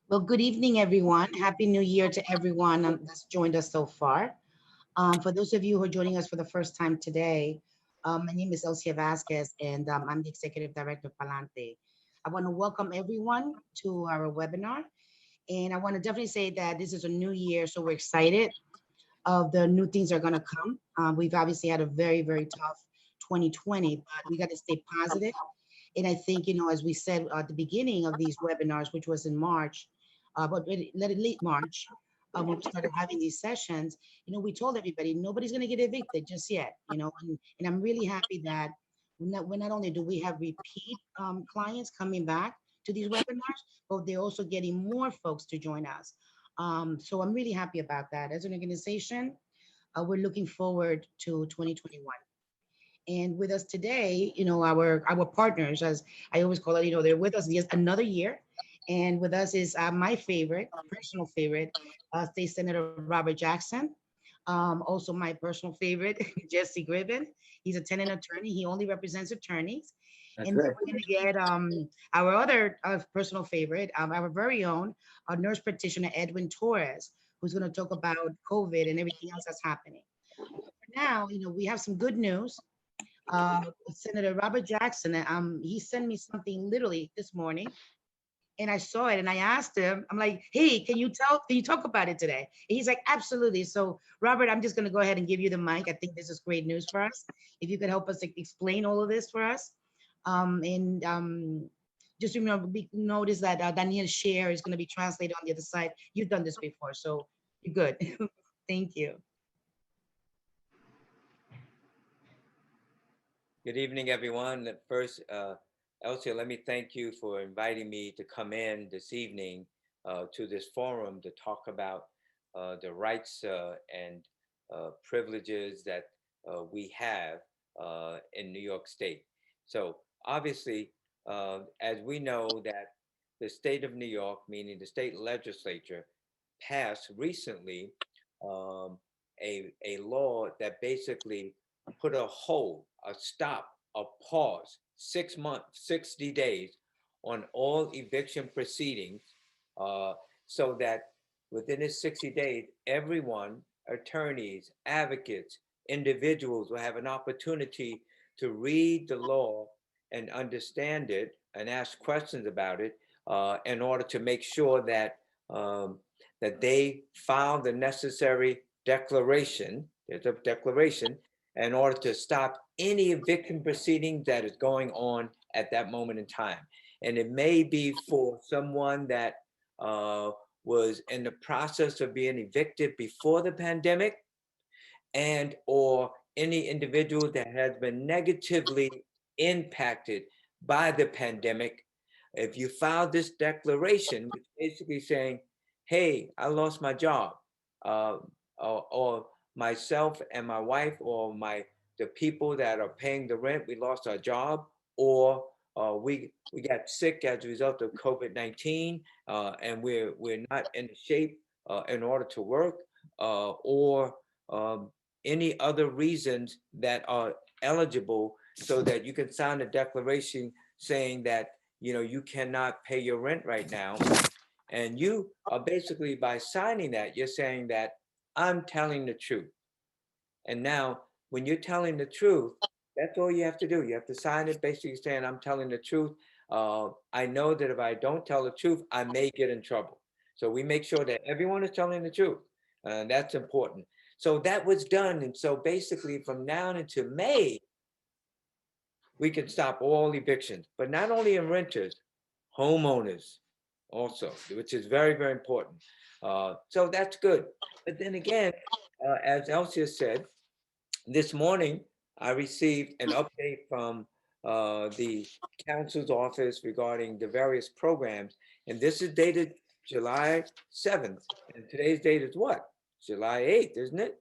Well, good evening, everyone. Happy New Year to everyone that's joined us so far. For those of you who are joining us for the first time today, my name is Elcia Vasquez, and I'm the Executive Director of Palante. I want to welcome everyone to our webinar, and I want to definitely say that this is a new year, so we're excited of the new things that are going to come. We've obviously had a very, very tough 2020, but we got to stay positive. And I think, as we said at the beginning of these webinars, which was in March, but let it late March, when we started having these sessions, we told everybody nobody's going to get evicted just yet, and I'm really happy that not only do we have repeat clients coming back to these webinars, but they're also getting more folks to join us. So I'm really happy about that. As an organization, we're looking forward to 2021. And with us today, our partners, as I always call it, they're with us just another year. And with us is my favorite, personal favorite, State Senator Robert Jackson. Also my personal favorite, Jesse Gribbin. He's a tenant attorney. He only represents attorneys. That's And then right. we're going to get our other personal favorite, our very own nurse practitioner, Edwin Torres, who's going to talk about COVID and everything else that's happening. For now, we have some good news. Senator Robert Jackson, he sent me something literally this morning, and I saw it, and I asked him, I'm like, hey, can you talk about it today? And he's like, absolutely. So, Robert, I'm just going to go ahead and give you the mic. I think this is great news for us. If you could help us explain all of this for us, and just remember, notice that Daniel's share is going to be translated on the other side. You've done this before, so you're good. Thank you. Good evening, everyone. First, Elsie, let me thank you for inviting me to come in this evening to this forum to talk about the rights and privileges that we have in New York State. So, obviously, as we know that the state of New York, meaning the state legislature, passed recently um, a law that basically put a hold, a stop, a pause, 6 months, 60 days on all eviction proceedings, uh, so that within this 60 days, everyone, attorneys, advocates, individuals will have an opportunity to read the law and understand it and ask questions about it in order to make sure um, that they file the necessary declaration. There's a declaration in order to stop any eviction proceeding that is going on at that moment in time. And it may be for someone that uh, was in the process of being evicted before the pandemic, and or any individual that has been negatively impacted by the pandemic. If you file this declaration, which basically saying, hey, I lost my job, uh, or myself and my wife, or the people that are paying the rent, we lost our job, or we got sick as a result of COVID-19, and we're not in shape in order to work, or um, any other reasons that are eligible, so that you can sign a declaration saying that you cannot pay your rent right now. And you are basically, by signing that, you're saying that I'm telling the truth. And now when you're telling the truth, that's all you have to do. You have to sign it basically saying I'm telling the truth. I know that if I don't tell the truth, I may get in trouble. So we make sure that everyone is telling the truth. And that's important. So that was done. And so basically from now until May, we can stop all evictions, but not only in renters, homeowners also, which is very, very important. So that's good. But then again, as Elsia said, this morning I received an update from the council's office regarding the various programs, and this is dated July 7th. And today's date is what? July 8th, isn't it?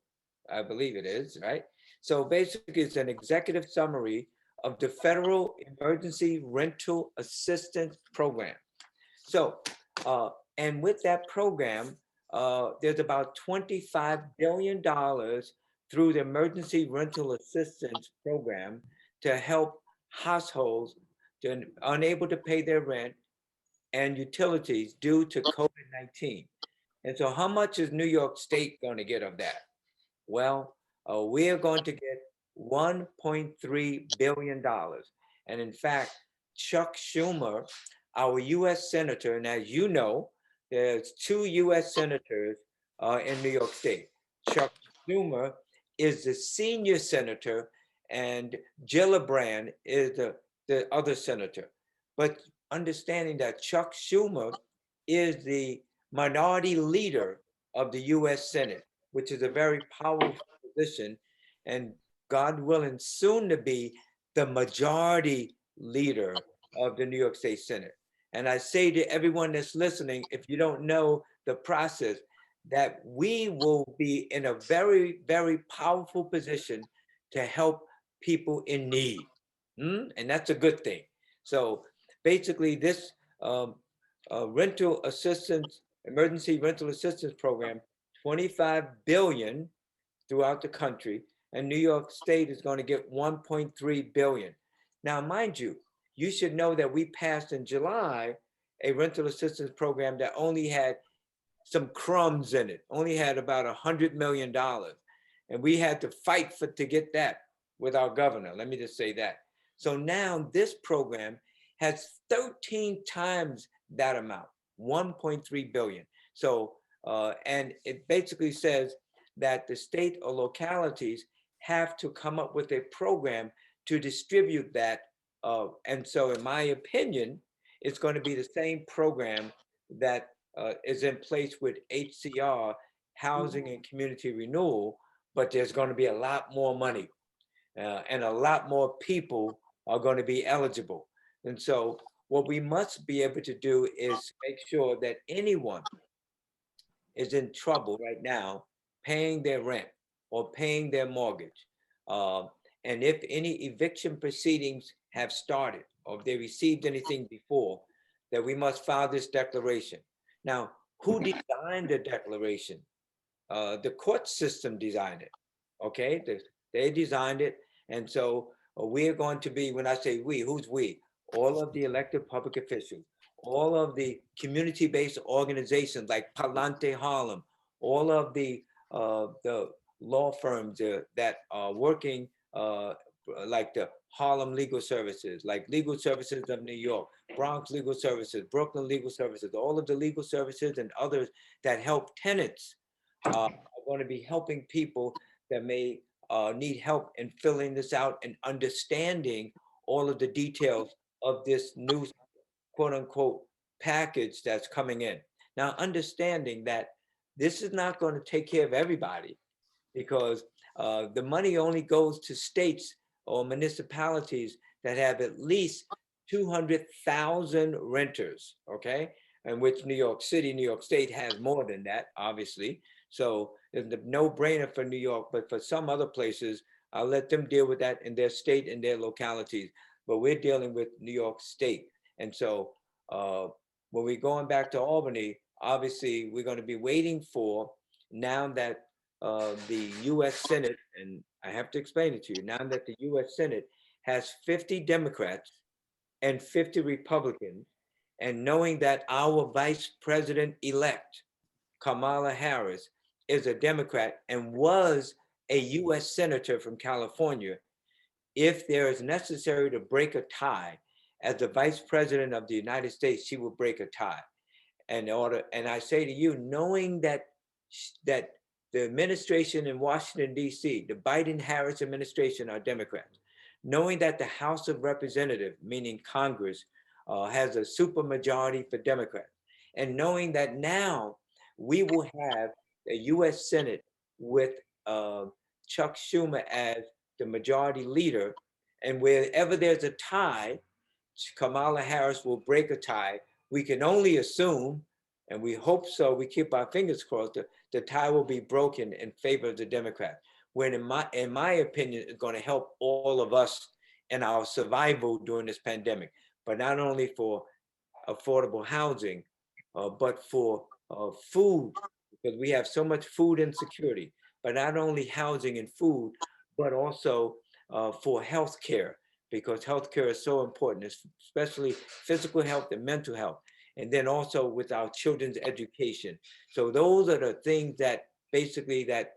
I believe it is, right? So basically, it's an executive summary of the Federal Emergency Rental Assistance Program. So, and with that program, there's about $25 billion through the Emergency Rental Assistance Program to help households unable to pay their rent and utilities due to COVID-19. And so how much is New York State going to get of that? Well, we are going to get $1.3 billion. And in fact, Chuck Schumer, our US Senator, and as you know, there's two US Senators in New York State. Chuck Schumer is the senior senator, and Gillibrand is the other senator. But understanding that Chuck Schumer is the minority leader of the US Senate, which is a very powerful position, and God willing, soon to be the majority leader of the New York State Senate. And I say to everyone that's listening, if you don't know the process, that we will be in a very, very powerful position to help people in need. And that's a good thing. So basically, this um, rental assistance, emergency rental assistance program, 25 billion throughout the country, and New York State is going to get 1.3 billion. Now, mind you, you should know that we passed in July a rental assistance program that only had some crumbs in it, only had about $100 million. And we had to fight to get that with our governor. Let me just say that. So now this program has 13 times that amount, 1.3 billion. So, and it basically says that the state or localities have to come up with a program to distribute that. And so in my opinion, it's going to be the same program that is in place with HCR, Housing and Community Renewal, but there's going to be a lot more money and a lot more people are going to be eligible. And so what we must be able to do is make sure that anyone is in trouble right now paying their rent or paying their mortgage. Uh, and if any eviction proceedings have started or if they received anything before, that we must file this declaration. Now, who designed the declaration? The court system designed it. Okay, they designed it. And so we're going to be, when I say we, who's we? All of the elected public officials, all of the community-based organizations like Palante Harlem, all of the law firms that are working like the Harlem Legal Services, like Legal Services of New York, Bronx Legal Services, Brooklyn Legal Services, all of the legal services and others that help tenants are going to be helping people that may need help in filling this out and understanding all of the details of this new quote unquote package that's coming in. Now, understanding that this is not going to take care of everybody because the money only goes to states or municipalities that have at least 200,000 renters, okay? In which New York City, New York State has more than that, obviously. So it's a no-brainer for New York, but for some other places, I'll let them deal with that in their state and their localities. But we're dealing with New York State. And so when we're going back to Albany, obviously we're going to be waiting for, now that the US Senate, and I have to explain it to you, now that the US Senate has 50 Democrats and 50 Republicans, and knowing that our Vice President elect, Kamala Harris, is a Democrat and was a US Senator from California, if there is necessary to break a tie, as the Vice President of the United States, she will break a tie. And I say to you, knowing that the administration in Washington, D.C., the Biden-Harris administration are Democrats, knowing that the House of Representatives, meaning Congress, has a supermajority for Democrats, and knowing that now we will have a U.S. Senate with Chuck Schumer as the majority leader, and wherever there's a tie, Kamala Harris will break a tie. We can only assume, and we hope so, we keep our fingers crossed, the tie will be broken in favor of the Democrats. When in my opinion, it's going to help all of us in our survival during this pandemic, but not only for affordable housing, but for food, because we have so much food insecurity, but not only housing and food, but also for health care, because healthcare is so important, especially physical health and mental health. and then also with our children's education. So those are the things that basically that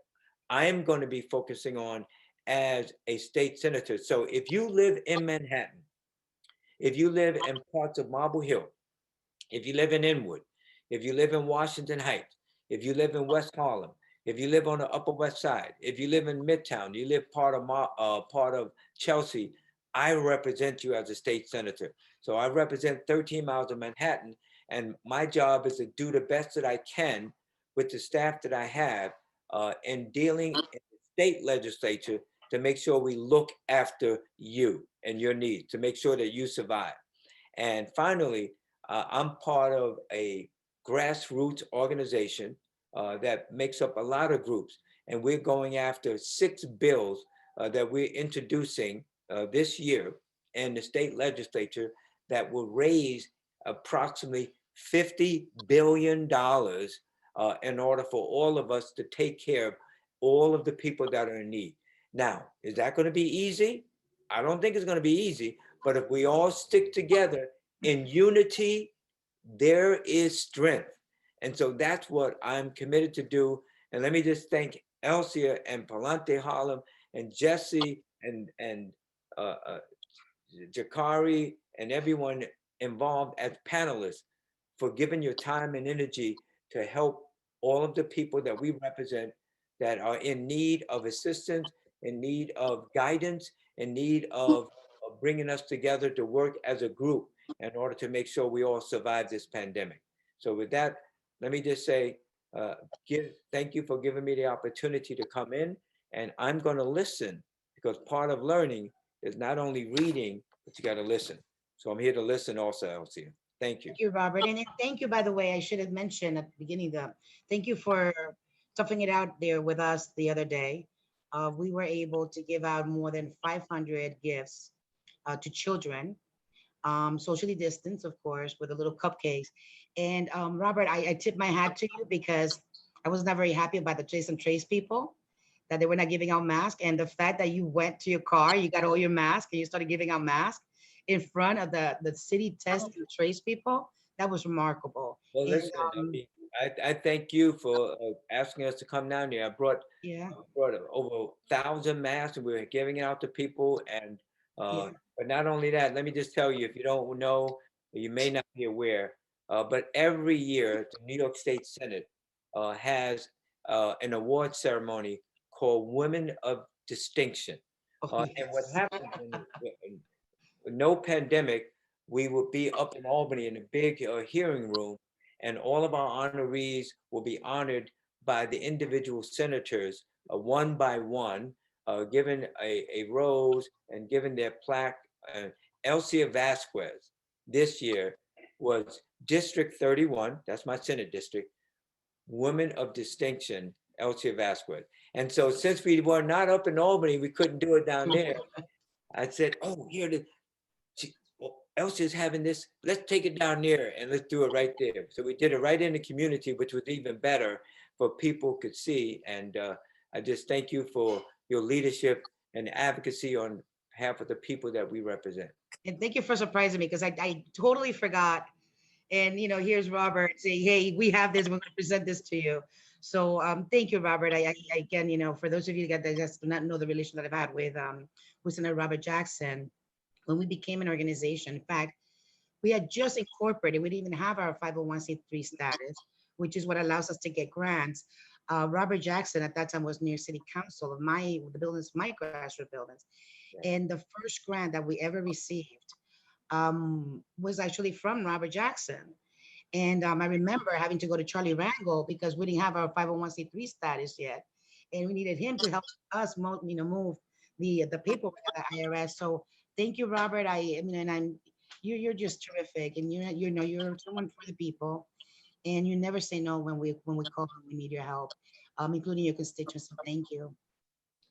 I'm going to be focusing on as a state senator. So if you live in Manhattan, if you live in parts of Marble Hill, if you live in Inwood, if you live in Washington Heights, if you live in West Harlem, if you live on the Upper West Side, if you live in Midtown, you live part of Chelsea, I represent you as a state senator. So I represent 13 miles of Manhattan, and my job is to do the best that I can with the staff that I have in dealing in the state legislature to make sure we look after you and your needs, to make sure that you survive. And finally, I'm part of a grassroots organization that makes up a lot of groups, and we're going after 6 bills that we're introducing this year in the state legislature that will raise approximately $50 billion in order for all of us to take care of all of the people that are in need. Now, is that going to be easy? I don't think it's going to be easy, but if we all stick together in unity, there is strength. And so that's what I'm committed to do. And let me just thank Elsia and Palante Harlem and Jesse and uh, uh, Jakari and everyone involved as panelists for giving your time and energy to help all of the people that we represent that are in need of assistance, in need of guidance, in need of bringing us together to work as a group in order to make sure we all survive this pandemic. So with that, let me just say, uh, thank you for giving me the opportunity to come in, and I'm going to listen because part of learning is not only reading, but you got to listen. So I'm here to listen also, Elsie. Thank you. Thank you, Robert. And thank you, by the way, I should have mentioned at the beginning, thank you for toughing it out there with us the other day. We were able to give out more than 500 gifts to children, socially distanced, of course, with the little cupcakes. And Robert, I tip my hat to you because I was not very happy about the Trace and Trace people that they were not giving out masks. And the fact that you went to your car, you got all your masks, and you started giving out masks in front of the city test and trace people, that was remarkable. Well, And listen, I mean, I thank you for asking us to come down there. yeah, I brought over 1,000 masks, and we were giving it out to people. And yeah. but not only that, let me just tell you, if you don't know, you may not be aware, but every year the New York State Senate has an award ceremony called Women of Distinction. Oh, And what yes. happens with no pandemic, we will be up in Albany in a big hearing room, and all of our honorees will be honored by the individual senators, one by one, given a rose and given their plaque. Elsia Vasquez this year was District 31, that's my Senate district, Women of Distinction, Elsia Vasquez. And so since we were not up in Albany, we couldn't do it down there. I said, oh, here, well, Elsie's having this, let's take it down there and let's do it right there. So we did it right in the community, which was even better for people could see. And I just thank you for your leadership and advocacy on behalf of the people that we represent. And thank you for surprising me because I totally forgot. And here's Robert saying, "Hey, we have this. We're going to present this to you." So thank you, Robert. I again, for those of you that just do not know the relation that I've had with Senator Robert Jackson, when we became an organization. In fact, we had just incorporated. We didn't even have our 501c3 status, which is what allows us to get grants. Robert Jackson at that time was near City Council of the buildings, my grassroots buildings, Right. and the first grant that we ever received was actually from Robert Jackson. And I remember having to go to Charlie Rango because we didn't have our 501c3 status yet, and we needed him to help us, move the paperwork at the IRS. So thank you, Robert. I mean, and you're just terrific, and you're someone for the people, and you never say no when we call and we need your help, including your constituents. So thank you.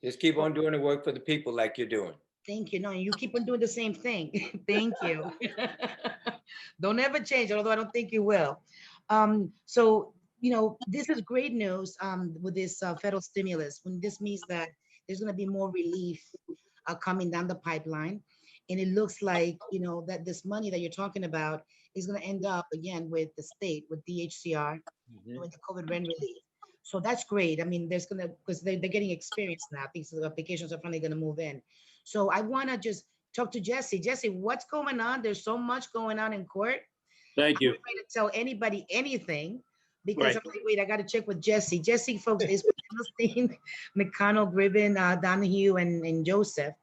Just keep on doing the work for the people like you're doing. Thank you. No, you keep on doing the same thing. Thank you. Don't ever change, although I don't think you will. So, this is great news with this federal stimulus. When this means that there's going to be more relief coming down the pipeline. And it looks like, that this money that you're talking about is going to end up again with the state, with DHCR, Hmm. doing the COVID rent relief. So that's great. I mean, there's going to, because they're getting experience now. These applications are finally going to move in. So I want to just talk to Jesse. Jesse, what's going on? There's so much going on in court. Thank I'm you. not afraid to tell anybody anything because Right. I'm like, wait, I got to check with Jesse. Jesse, folks, is with Philistine, McConnell, Gribben, Donahue, and Joseph.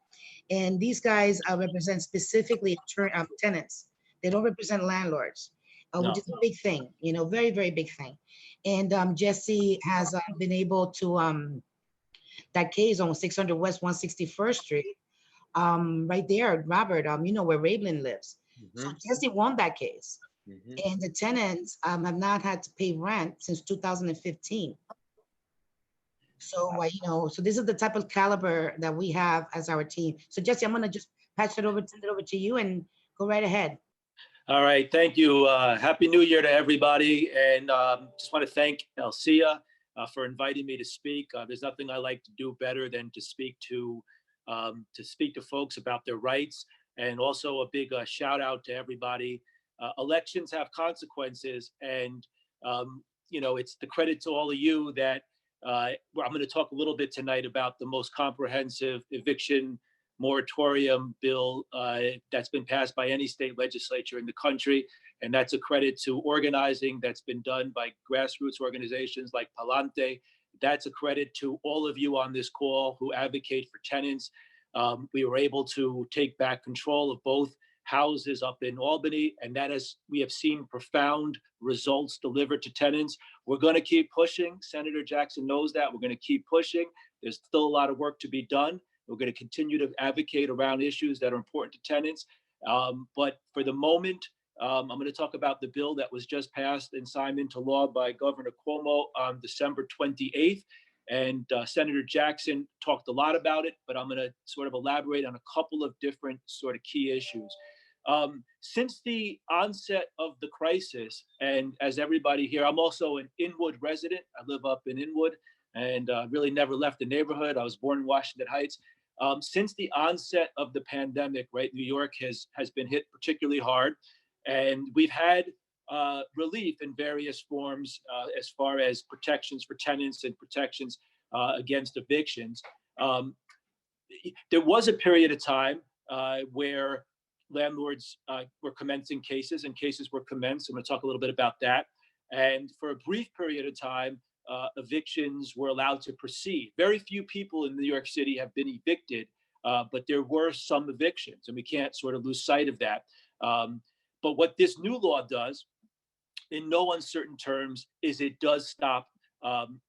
And these guys represent specifically tenants. They don't represent landlords, which No. is a big thing, very, very big thing. And Jesse has been able to, that case on 600 West 161st Street, right there, Robert, where Raybland lives. So Hmm. Jesse won that case. Hmm. And the tenants have not had to pay rent since 2015. So, so this is the type of caliber that we have as our team. So Jesse, I'm gonna just send it over to you and go right ahead. All right. Thank you. Happy New Year to everybody. And just want to thank Elcia for inviting me to speak. There's nothing I like to do better than to speak to folks about their rights. And also a big shout out to everybody. Elections have consequences, and it's the credit to all of you that I'm going to talk a little bit tonight about the most comprehensive eviction moratorium bill that's been passed by any state legislature in the country. And that's a credit to organizing that's been done by grassroots organizations like Palante. That's a credit to all of you on this call who advocate for tenants. We were able to take back control of both houses up in Albany, and we have seen profound results delivered to tenants. We're going to keep pushing. Senator Jackson knows that. We're going to keep pushing. There's still a lot of work to be done. We're going to continue to advocate around issues that are important to tenants. But for the moment, I'm going to talk about the bill that was just passed and signed into law by Governor Cuomo on December 28th. And Senator Jackson talked a lot about it, but I'm going to sort of elaborate on a couple of different sort of key issues. Since the onset of the crisis, and as everybody here, I'm also an Inwood resident. I live up in Inwood and really never left the neighborhood. I was born in Washington Heights. Since the onset of the pandemic, right, New York has been hit particularly hard, and we've had relief in various forms as far as protections for tenants and protections against evictions. There was a period of time where landlords were commencing cases and cases were commenced. I'm going to talk a little bit about that. And for a brief period of time, evictions were allowed to proceed. Very few people in New York City have been evicted, but there were some evictions, and we can't sort of lose sight of that. But what this new law does, in no uncertain terms, is it does stop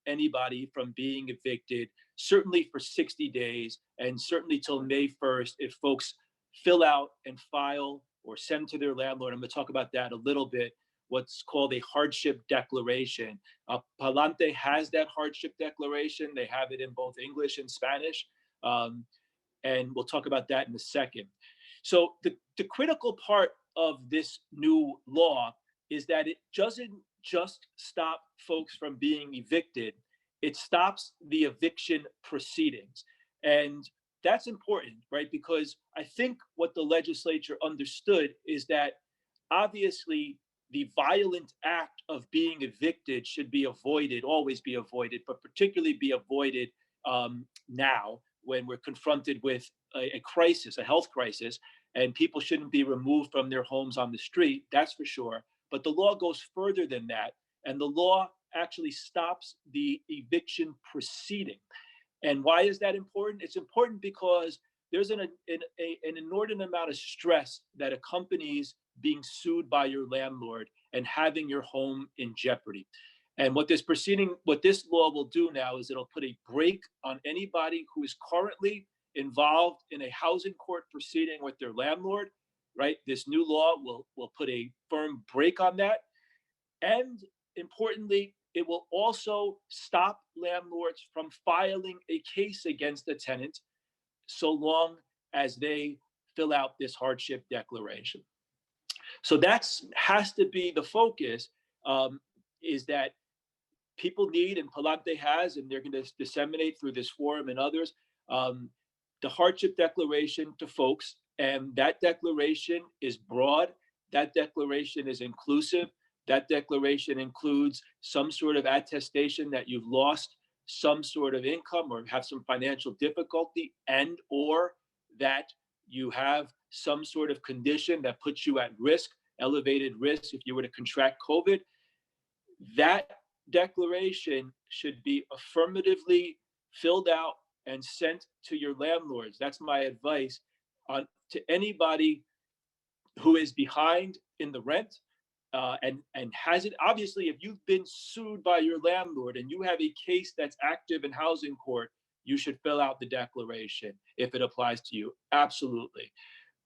anybody from being evicted, certainly for 60 days, and certainly till May 1st, if folks fill out and file or send to their landlord. I'm going to talk about that a little bit, what's called a hardship declaration. Palante has that hardship declaration. They have it in both English and Spanish. And we'll talk about that in a second. So the critical part of this new law is that it doesn't just stop folks from being evicted, it stops the eviction proceedings. And that's important, right? Because I think what the legislature understood is that obviously the violent act of being evicted should be avoided, always be avoided, but particularly be avoided now when we're confronted with a crisis, a health crisis, and people shouldn't be removed from their homes on the street, that's for sure. But the law goes further than that, and the law actually stops the eviction proceeding. And why is that important? It's important because there's an inordinate amount of stress that accompanies being sued by your landlord and having your home in jeopardy. And what this law will do now is it'll put a brake on anybody who is currently involved in a housing court proceeding with their landlord, right? This new law will put a firm brake on that. And importantly, it will also stop landlords from filing a case against a tenant so long as they fill out this hardship declaration. So that has to be the focus, is that people need, and Palante has, and they're going to disseminate through this forum and others, the hardship declaration to folks. And that declaration is broad. That declaration is inclusive. That declaration includes some sort of attestation that you've lost some sort of income or have some financial difficulty, and or that you have some sort of condition that puts you at risk, elevated risk if you were to contract COVID. That declaration should be affirmatively filled out and sent to your landlords. That's my advice to anybody who is behind in the rent and has it. Obviously, if you've been sued by your landlord and you have a case that's active in housing court, you should fill out the declaration if it applies to you. Absolutely.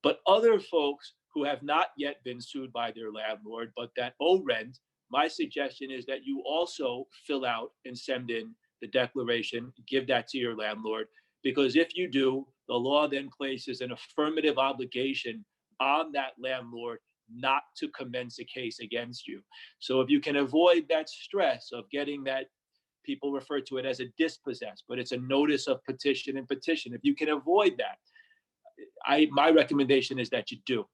But other folks who have not yet been sued by their landlord, but that owe rent, my suggestion is that you also fill out and send in the declaration, give that to your landlord, because if you do, the law then places an affirmative obligation on that landlord not to commence a case against you. So if you can avoid that stress of getting that, people refer to it as a dispossess, but it's a notice of petition and petition. If you can avoid that, my recommendation is that you do.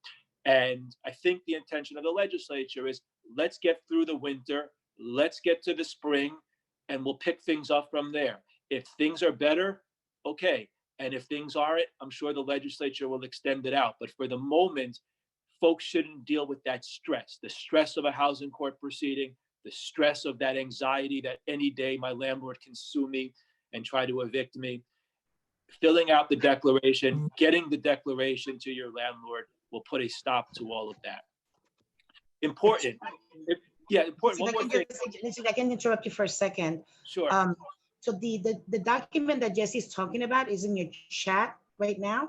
And I think the intention of the legislature is, let's get through the winter, let's get to the spring, and we'll pick things up from there. If things are better, okay. And if things aren't, I'm sure the legislature will extend it out. But for the moment, folks shouldn't deal with that stress, the stress of a housing court proceeding, the stress of that anxiety that any day my landlord can sue me and try to evict me. Filling out the declaration, getting the declaration to your landlord will put a stop to all of that. Important. Important. One more thing. I can interrupt you for a second. Sure. So the document that Jesse's talking about is in your chat right now.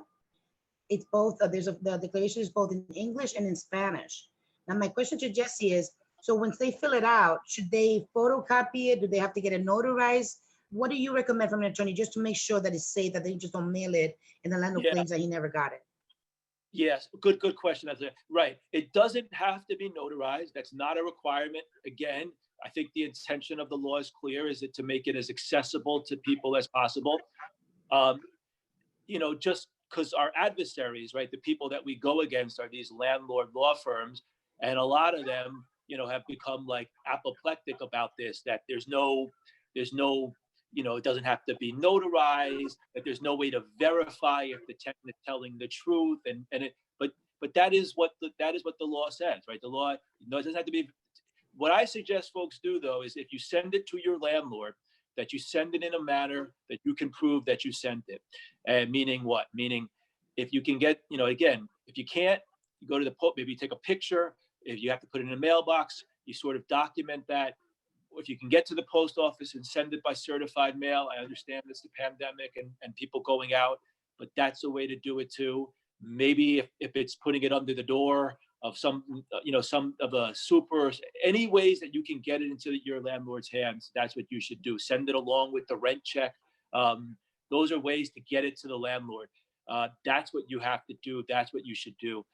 It's both, the declaration is both in English and in Spanish. Now, my question to Jesse is, so once they fill it out, should they photocopy it? Do they have to get it notarized? What do you recommend from an attorney just to make sure that it's safe, that they just don't mail it and the landlord claims that he never got it? Yes, good question. That's right. It doesn't have to be notarized. That's not a requirement. Again, I think the intention of the law is clear, is it to make it as accessible to people as possible. Just because our adversaries, right, the people that we go against are these landlord law firms, and a lot of them, have become like apoplectic about this, that there's no, it doesn't have to be notarized, that there's no way to verify if the tenant is telling the truth, but that is what the law says, right? The law, it doesn't have to be. What I suggest folks do, though, is if you send it to your landlord, that you send it in a manner that you can prove that you sent it. And meaning what? Meaning if you can get, again, if you can't, you go to the post, maybe you take a picture. If you have to put it in a mailbox, you sort of document that. If you can get to the post office and send it by certified mail, I understand it's the pandemic and people going out, but that's a way to do it too. Maybe if it's putting it under the door of some of the supers, any ways that you can get it into your landlord's hands, that's what you should do. Send it along with the rent check. Those are ways to get it to the landlord. That's what you have to do. That's what you should do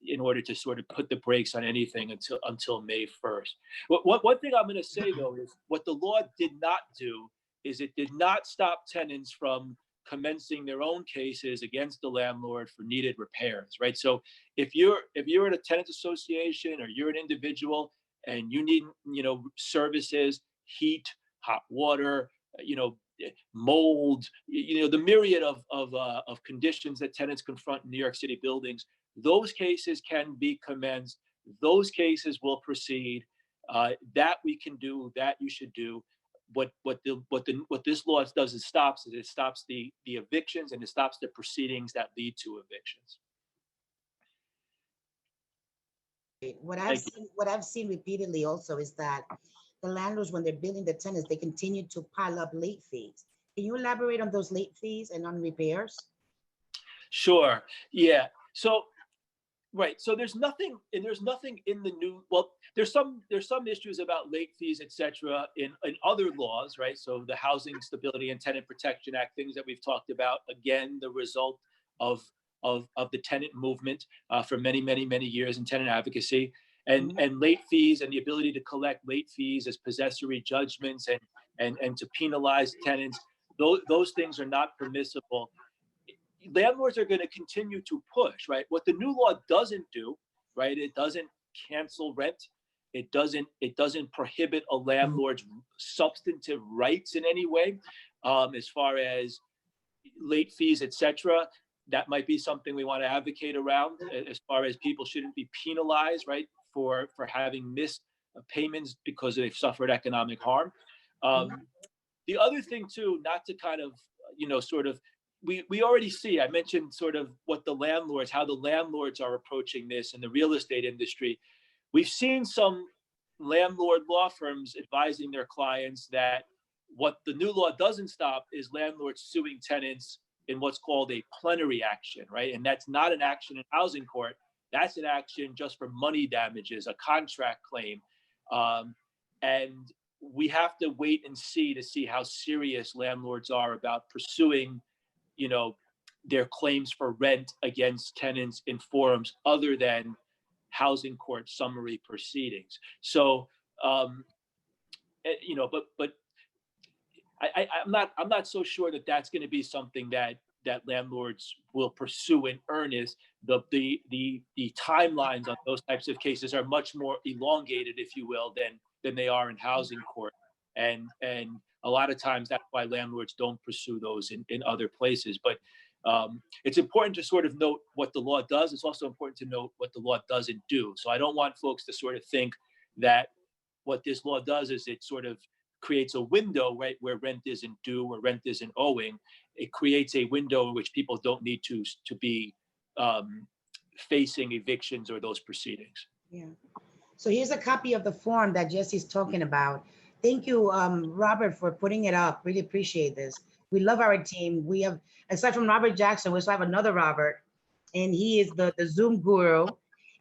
in order to sort of put the brakes on anything until May 1st. One thing I'm going to say, though, is what the law did not do is it did not stop tenants from commencing their own cases against the landlord for needed repairs, right? So if you're at a tenant association or you're an individual and you need, services, heat, hot water, mold, the myriad of conditions that tenants confront in New York City buildings, those cases can be commenced. Those cases will proceed. That we can do. That you should do. What this law does is it stops the evictions, and it stops the proceedings that lead to evictions. What I've seen repeatedly also is that the landlords, when they're billing the tenants, they continue to pile up late fees. Can you elaborate on those late fees and on repairs? Sure. Yeah. So, right. So there's nothing in the new. Well, there's some issues about late fees, etc. in other laws, right? So the Housing Stability and Tenant Protection Act, things that we've talked about. Again, the result of the tenant movement for many years in tenant advocacy, and late fees and the ability to collect late fees as possessory judgments and to penalize tenants. Those things are not permissible. Landlords are going to continue to push, right? What the new law doesn't do right? It doesn't cancel rent. It doesn't prohibit a landlord's substantive rights in any way, as far as late fees, etc. That might be something we want to advocate around, as far as people shouldn't be penalized, right, for having missed payments because they've suffered economic harm. The other thing too, not to kind of, sort of, we already see, I mentioned sort of how the landlords are approaching this in the real estate industry. We've seen some landlord law firms advising their clients that what the new law doesn't stop is landlords suing tenants in what's called a plenary action, right? And that's not an action in housing court. That's an action just for money damages, a contract claim. And we have to wait and see how serious landlords are about pursuing, their claims for rent against tenants in forums other than housing court summary proceedings. So, but I'm not so sure that that's going to be something that landlords will pursue in earnest. The timelines on those types of cases are much more elongated, if you will, than they are in housing court, and a lot of times that's why landlords don't pursue those in other places. But it's important to sort of note what the law does. It's also important to note what the law doesn't do. So I don't want folks to sort of think that what this law does is it sort of creates a window, right, where rent isn't due or rent isn't owing. It creates a window in which people don't need to be facing evictions or those proceedings. Yeah. So here's a copy of the form that Jesse's talking about. Thank you, Robert, for putting it up. Really appreciate this. We love our team. We have, aside from Robert Jackson, we also have another Robert, and he is the Zoom guru.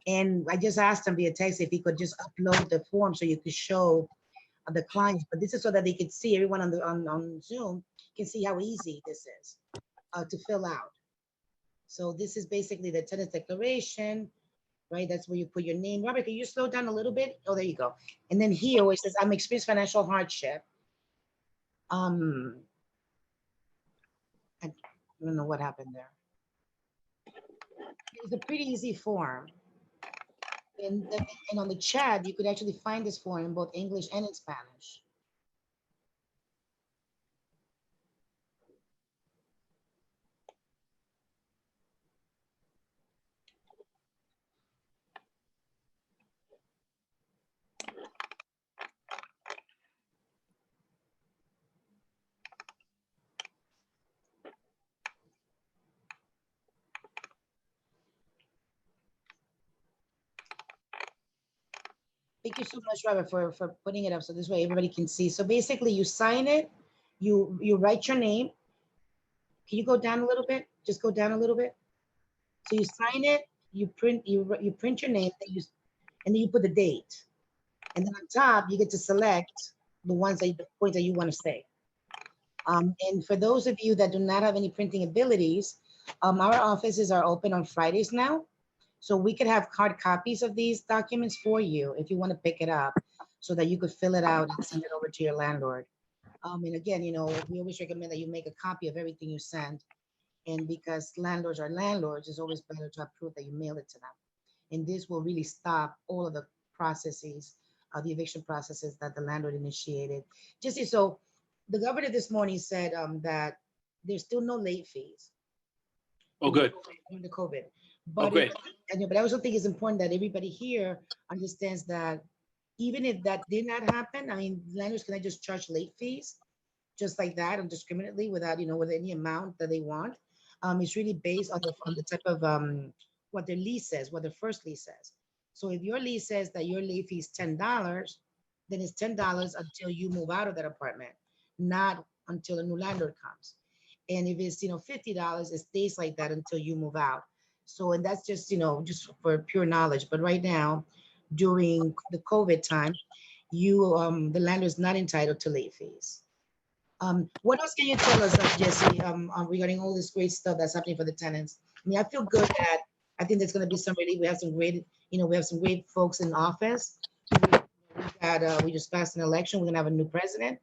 And I just asked him via text if he could just upload the form so you could show the clients. But this is so that they could see, everyone on Zoom can see how easy this is to fill out. So this is basically the tenant declaration, right? That's where you put your name. Robert, can you slow down a little bit? Oh, there you go. And then here where it says, I'm experiencing financial hardship. I don't know what happened there. It's a pretty easy form. And on the chat, you could actually find this form in both English and in Spanish. Thank you so much, Robert, for putting it up so this way everybody can see. So basically you sign it, you write your name. Can you go down a little bit? Just go down a little bit. So you sign it, you print your name, and then you put the date. And then on top, you get to select the points that you want to say. And for those of you that do not have any printing abilities, our offices are open on Fridays now. So we could have hard copies of these documents for you if you want to pick it up so that you could fill it out and send it over to your landlord. And again, we always recommend that you make a copy of everything you send. And because landlords are landlords, it's always better to have proof that you mail it to them. And this will really stop all of the processes, the eviction processes that the landlord initiated. Just so the governor this morning said that there's still no late fees. Oh, good. During the COVID. Oh, great. But I also think it's important that everybody here understands that even if that did not happen, I mean, landlords can just charge late fees just like that indiscriminately without, with any amount that they want. It's really based on the type of what their lease says, what their first lease says. So if your lease says that your late fee is $10, then it's $10 until you move out of that apartment, not until a new landlord comes. And if it's $50, it stays like that until you move out. So, and that's just just for pure knowledge. But right now, during the COVID time, the landlord is not entitled to late fees. What else can you tell us, Jesse, regarding all this great stuff that's happening for the tenants? I mean, I feel good that I think there's going to be some relief. We have some great, we have some great folks in office. We just passed an election. We're going to have a new president.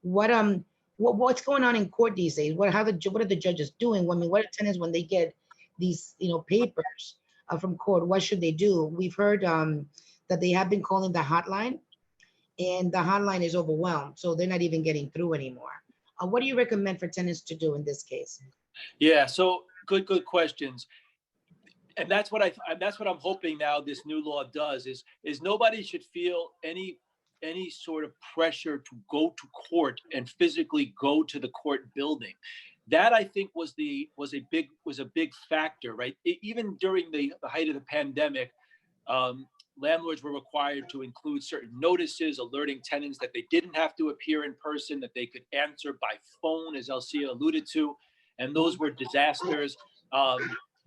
What's going on in court these days? What are the judges doing? I mean, what are tenants when they get these, papers from court, what should they do? We've heard that they have been calling the hotline, and the hotline is overwhelmed, so they're not even getting through anymore. What do you recommend for tenants to do in this case? Yeah, so good questions. And that's what I'm hoping now this new law does is nobody should feel any sort of pressure to go to court and physically go to the court building. That I think was a big factor, right? Even during the height of the pandemic, landlords were required to include certain notices alerting tenants that they didn't have to appear in person, that they could answer by phone, as Elsia alluded to, and those were disasters.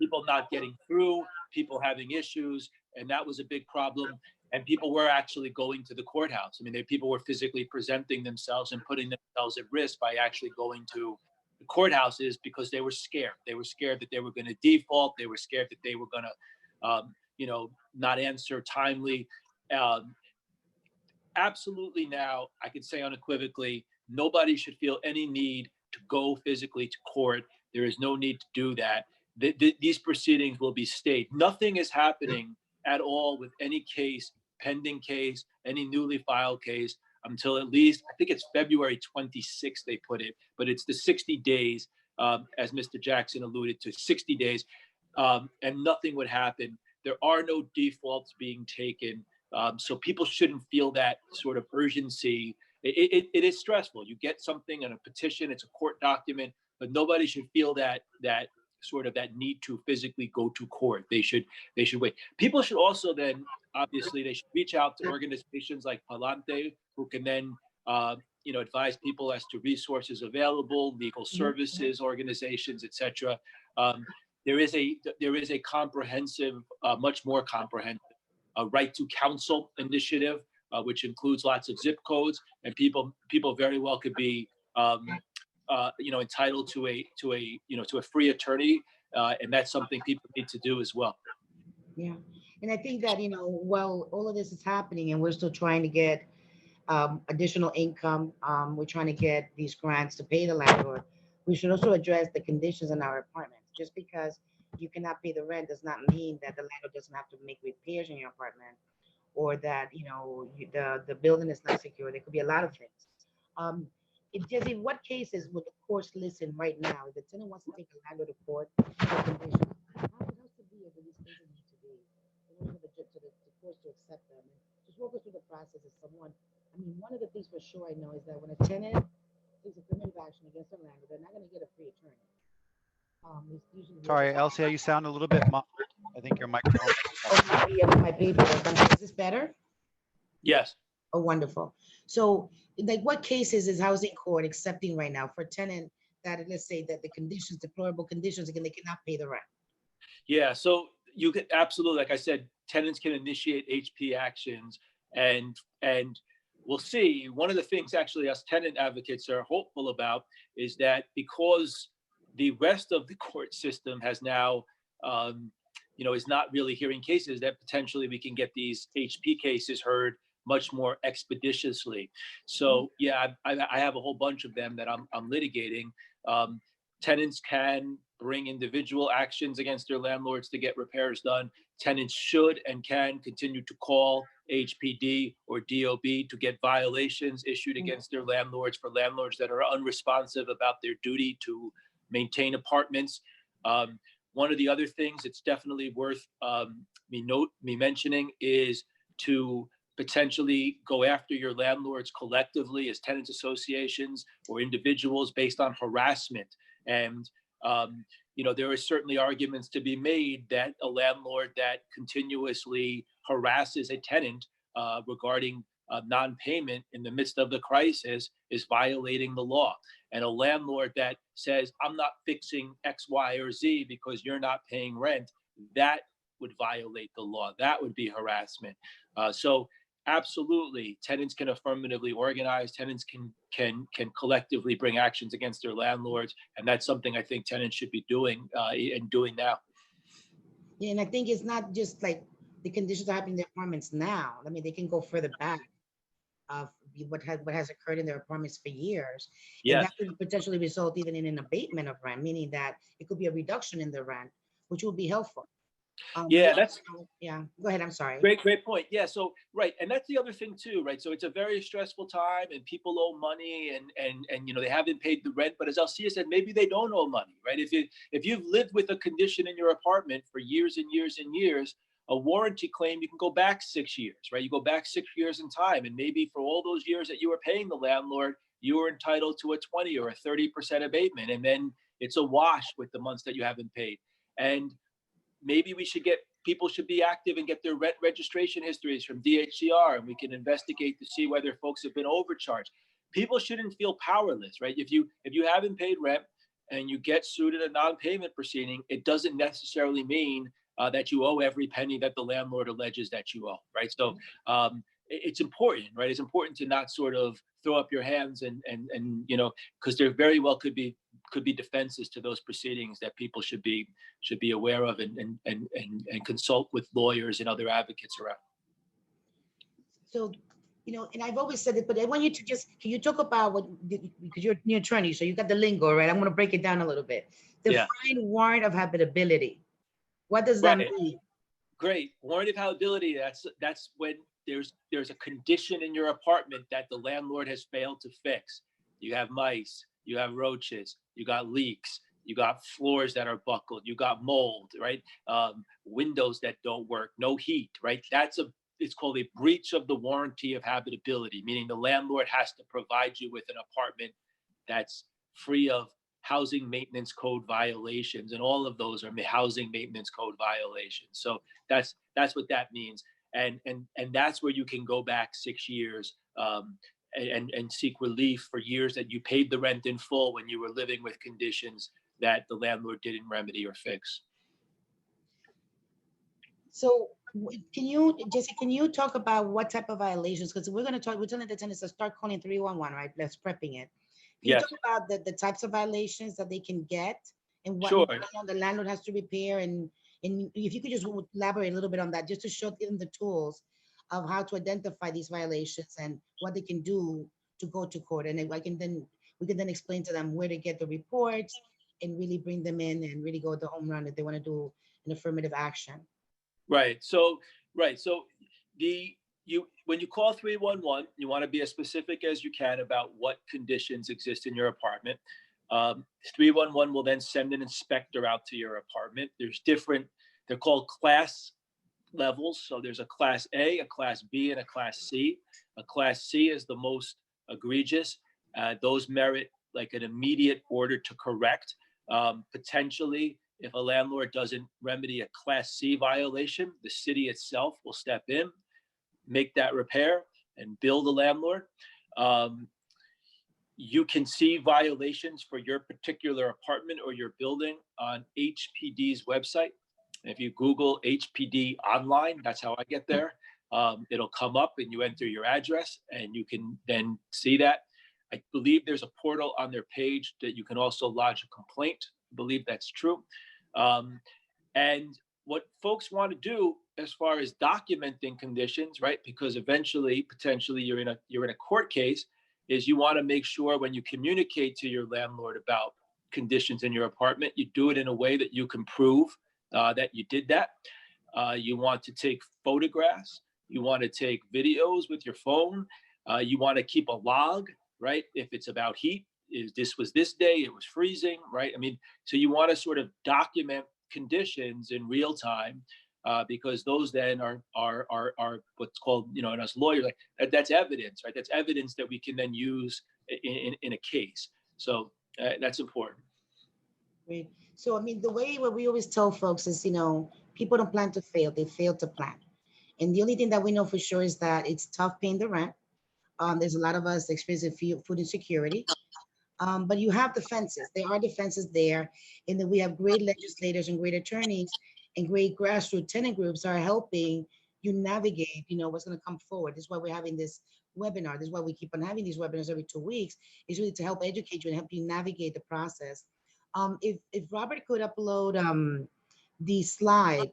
People not getting through, people having issues, and that was a big problem. And people were actually going to the courthouse. I mean, people were physically presenting themselves and putting themselves at risk by actually going to the courthouses because they were scared. They were scared that they were going to default. They were scared that they were going to, not answer timely. Absolutely now, I can say unequivocally, nobody should feel any need to go physically to court. There is no need to do that. These proceedings will be stayed. Nothing is happening at all with any case, pending case, any newly filed case until at least, I think it's February 26th they put it, but it's the 60 days, as Mr. Jackson alluded to, 60 days, and nothing would happen. There are no defaults being taken. So people shouldn't feel that sort of urgency. It is stressful. You get something in a petition, it's a court document, but nobody should feel that need to physically go to court. They should wait. People should also then, obviously, they should reach out to organizations like Palante, who can then advise people as to resources available, legal services organizations, etc. There is a comprehensive, much more comprehensive right to counsel initiative, which includes lots of zip codes, and people very well could be entitled to a free attorney, and that's something people need to do as well. Yeah, and I think that while all of this is happening and we're still trying to get additional income, we're trying to get these grants to pay the landlord. We should also address the conditions in our apartments. Just because you cannot pay the rent does not mean that the landlord doesn't have to make repairs in your apartment, or that the building is not secure. There could be a lot of things. Um, in what cases would the courts listen right now if the tenant wants to take a landlord to court for conditions? How severe do these cases need to be in order for the courts to accept them? And just walk us through the process as someone. I mean, one of the things for sure I know is that when a tenant takes affirmative action against a landlord, they're not going to get a free attorney. It's usually Sorry, Elsia, you sound a little bit muffled. I think your microphone. my paper. Is this better? Yes. Oh, wonderful. So, like, what cases is housing court accepting right now for a tenant that, let's say, that the conditions, deplorable conditions, again, they cannot pay the rent? Yeah. So you could absolutely, like I said, tenants can initiate HP actions, and we'll see. One of the things actually us tenant advocates are hopeful about is that because the rest of the court system has now, is not really hearing cases, that potentially we can get these HP cases heard much more expeditiously. So yeah, I have a whole bunch of them that I'm litigating. Tenants can bring individual actions against their landlords to get repairs done. Tenants should and can continue to call HPD or DOB to get violations issued against their landlords for landlords that are unresponsive about their duty to maintain apartments. One of the other things it's definitely worth me mentioning is to potentially go after your landlords collectively as tenants associations or individuals based on harassment. And there are certainly arguments to be made that a landlord that continuously harasses a tenant regarding non-payment in the midst of the crisis is violating the law. And a landlord that says, I'm not fixing X, Y, or Z because you're not paying rent, that would violate the law. That would be harassment. So absolutely, tenants can affirmatively organize. Tenants can collectively bring actions against their landlords, and that's something I think tenants should be doing and doing now. Yeah, and I think it's not just like the conditions that happen in their apartments now. I mean, they can go further back of what has occurred in their apartments for years. And Yes. that could potentially result even in an abatement of rent, meaning that it could be a reduction in the rent, which would be helpful. Yeah, that's Yeah, go ahead, I'm sorry. great point. Yeah, so right, and that's the other thing too, right? So it's a very stressful time, and people owe money, and they haven't paid the rent. But as Alcia said, maybe they don't owe money, right? If you've lived with a condition in your apartment for years and years and years, a warranty claim, you can go back 6 years, right? You go back 6 years in time, and maybe for all those years that you were paying the landlord, you were entitled to a 20 or a 30% abatement, and then it's a wash with the months that you haven't paid. And maybe people should be active and get their rent registration histories from DHCR, and we can investigate to see whether folks have been overcharged. People shouldn't feel powerless, right? If you haven't paid rent and you get sued in a non-payment proceeding, it doesn't necessarily mean that you owe every penny that the landlord alleges that you owe, right? So it's important, right? It's important to not sort of throw up your hands and because there very well could be defenses to those proceedings that people should be aware of and consult with lawyers and other advocates around. So, and I've always said it, but I want you to can you talk about because you're an attorney, so you got the lingo, right? I'm going to break it down a little bit. Define warrant of habitability. What does that mean? Great. Warrant of habitability, that's when there's a condition in your apartment that the landlord has failed to fix. You have mice, you have roaches, you got leaks, you got floors that are buckled, you got mold, right? Windows that don't work, no heat, right? It's called a breach of the warranty of habitability, meaning the landlord has to provide you with an apartment that's free of housing maintenance code violations, and all of those are housing maintenance code violations. So that's what that means, and that's where you can go back 6 years and seek relief for years that you paid the rent in full when you were living with conditions that the landlord didn't remedy or fix. So Jesse, can you talk about what type of violations? Because we're telling the tenants to start calling 311, right? Let's prepping it. Can you talk about the types of violations that they can get and what the landlord has to repair? And if you could just elaborate a little bit on that, just to show them the tools of how to identify these violations and what they can do to go to court. And we can then explain to them where to get the reports and really bring them in and really go the home run if they want to do an affirmative action. Right. So when you call 311, you want to be as specific as you can about what conditions exist in your apartment. 311 will then send an inspector out to your apartment. They're called class levels. So there's a class A, a class B, and a class C. A class C is the most egregious. Those merit like an immediate order to correct. Potentially, if a landlord doesn't remedy a class C violation, the city itself will step in, make that repair, and bill the landlord. You can see violations for your particular apartment or your building on HPD's website. If you Google HPD online, that's how I get there. It'll come up and you enter your address and you can then see that. I believe there's a portal on their page that you can also lodge a complaint. I believe that's true. And what folks want to do as far as documenting conditions, right? Because eventually, potentially you're in a court case, is you want to make sure when you communicate to your landlord about conditions in your apartment, you do it in a way that you can prove that you did that. You want to take photographs. You want to take videos with your phone. You want to keep a log, right? If it's about heat, this was this day, it was freezing, right? I mean, so you want to sort of document conditions in real time because those then are what's called, in us lawyers, like that's evidence, right? That's evidence that we can then use in a case. So that's important. Great. So, I mean, the way what we always tell folks is, people don't plan to fail, they fail to plan. And the only thing that we know for sure is that it's tough paying the rent. There's a lot of us experiencing food insecurity. But you have defenses. There are defenses there. And then we have great legislators and great attorneys and great grassroots tenant groups are helping you navigate, what's going to come forward. This is why we're having this webinar. This is why we keep on having these webinars every 2 weeks. It's really to help educate you and help you navigate the process. If Robert could upload the slide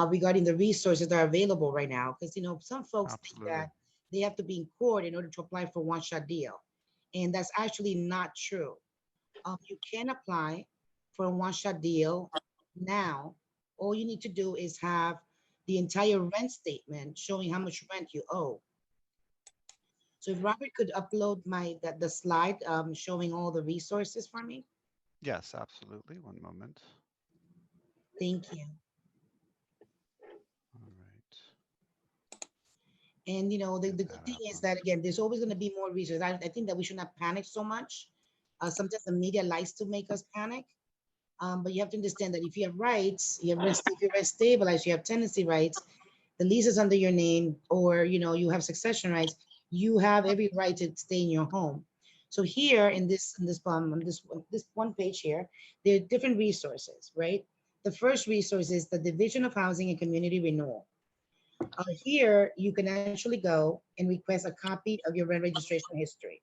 regarding the resources that are available right now, because some folks think that they have to be in court in order to apply for one-shot deal, and that's actually not true. You can apply for a one-shot deal now, all you need to do is have the entire rent statement showing how much rent you owe. So if Robert could upload the slide showing all the resources for me. Yes, absolutely. One moment. Thank you. All right. And the Get good that thing up is on. that again, there's always going to be more resources. I think that we should not panic so much. Sometimes the media likes to make us panic. But you have to understand that if you have rights, if you're rent stabilized, you have tenancy rights, the lease is under your name, or you have succession rights, you have every right to stay in your home. So here on this one page here, there are different resources, right? The first resource is the Division of Housing and Community Renewal. Here you can actually go and request a copy of your rent registration history.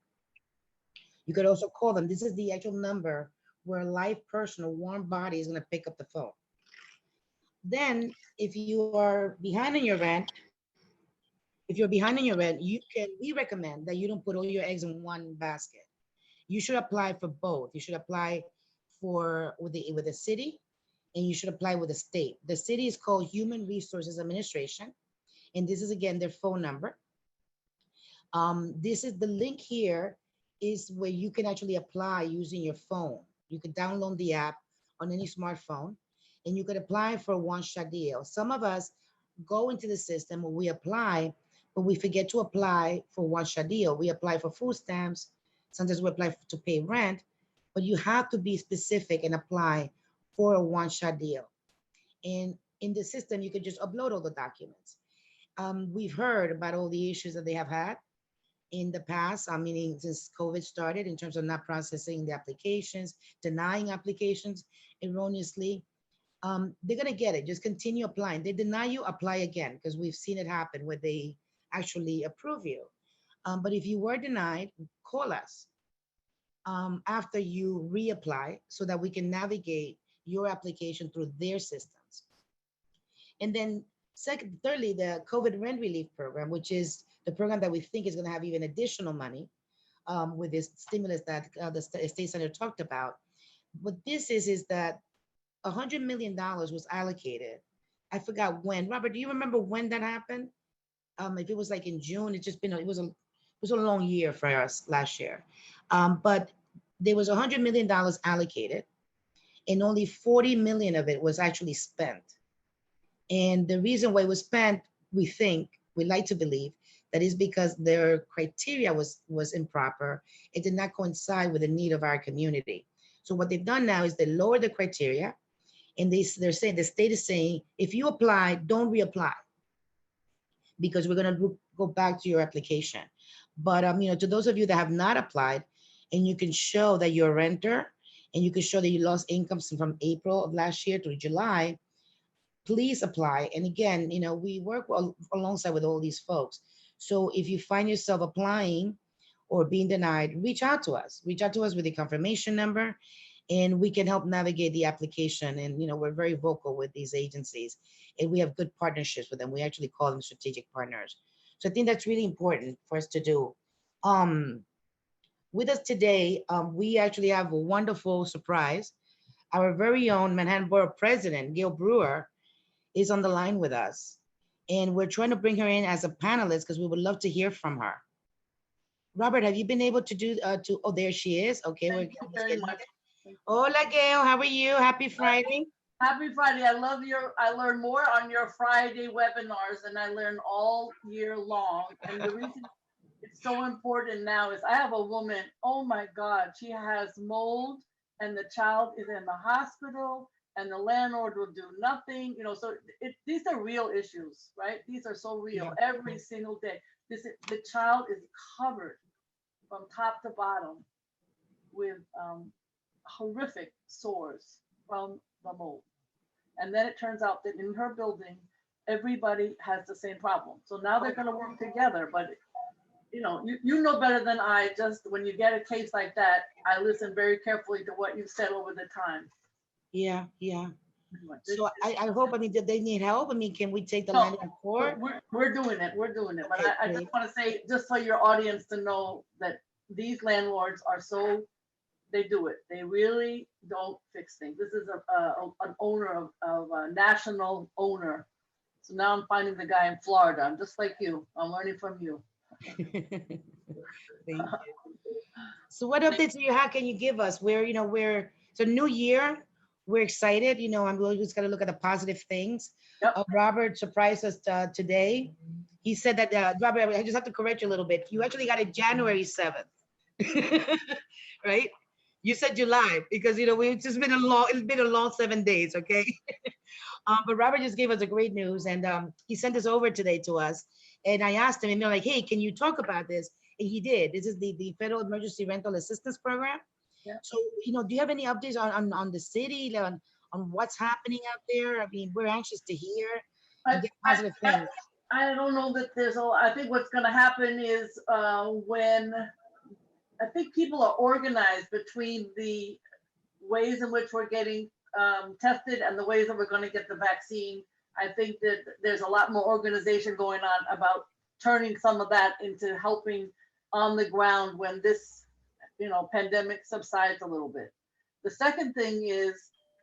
You could also call them. This is the actual number where a live person, a warm body, is going to pick up the phone. Then, if you are behind on your rent, if you're behind on your rent, we recommend that you don't put all your eggs in one basket. You should apply for both. You should apply with the city, and you should apply with the state. The city is called Human Resources Administration, and this is again their phone number. This is the link here is where you can actually apply using your phone. You could download the app on any smartphone and you could apply for a one-shot deal. Some of us go into the system where we apply, but we forget to apply for one-shot deal. We apply for food stamps. Sometimes we apply to pay rent, but you have to be specific and apply for a one-shot deal. And in the system, you could just upload all the documents. We've heard about all the issues that they have had in the past, meaning since COVID started, in terms of not processing the applications, denying applications erroneously. They're going to get it. Just continue applying. They deny you, apply again, because we've seen it happen where they actually approve you. But if you were denied, call us after you reapply so that we can navigate your application through their systems. And then thirdly, the COVID rent relief program, which is the program that we think is going to have even additional money with this stimulus that the state senator talked about. What this is that $100 million was allocated. I forgot when. Robert, do you remember when that happened? If it was like in June, it was a long year for us last year. But there was $100 million allocated, and only 40 million of it was actually spent. And the reason why it was spent, we like to believe, that is because their criteria was improper. It did not coincide with the need of our community. So what they've done now is they lowered the criteria, and they're saying, the state is saying, if you apply, don't reapply, because we're going to go back to your application. But to those of you that have not applied, and you can show that you're a renter, and you can show that you lost income from April of last year through July, please apply. And again, we work alongside with all these folks. So if you find yourself applying or being denied, reach out to us. Reach out to us with the confirmation number, and we can help navigate the application. And we're very vocal with these agencies, and we have good partnerships with them. We actually call them strategic partners. So I think that's really important for us to do. With us today, we actually have a wonderful surprise. Our very own Manhattan Borough President, Gail Brewer, is on the line with us. And we're trying to bring her in as a panelist because we would love to hear from her. Robert, have you been able to oh, there she is. Okay, Thank you very much. Hola, Gail, how are you? Happy Friday. Happy Friday. I learn more on your Friday webinars than I learn all year long. And the reason it's so important now is I have a woman, oh my God, she has mold and the child is in the hospital and the landlord will do nothing, so these are real issues, right? These are so real every single day. The child is covered from top to bottom with horrific sores from the mold. And then it turns out that in her building, everybody has the same problem. So now they're going to work together. But you know better than I. Just when you get a case like that, I listen very carefully to what you've said over the time. Yeah. So I hope, did they need help? Can we take the line in court? We're doing it. But Okay, I just want to say, just for your audience to know that these landlords are so they do it. They really don't fix things. This is an owner of a national owner. So now I'm finding the guy in Florida. I'm just like you. I'm learning from you. Thank you. So what updates do you have? Can you give us where, it's a new year. We're excited. I'm really just going to look at the positive things. Yep. Robert surprised us today. He said that, Robert, I just have to correct you a little bit. You actually got it January 7th, right? You said July because, it's been a long 7 days. Okay. But Robert just gave us a great news, and he sent this over today to us. And I asked him, and they're like, "Hey, can you talk about this?" And he did. This is the Federal Emergency Rental Assistance Program. Yeah. So, do you have any updates on the city, on what's happening out there? I mean, we're anxious to hear and get positive things. I don't know that I think what's going to happen is when I think people are organized between the ways in which we're getting tested and the ways that we're going to get the vaccine. I think that there's a lot more organization going on about turning some of that into helping on the ground when this, pandemic subsides a little bit. The second thing is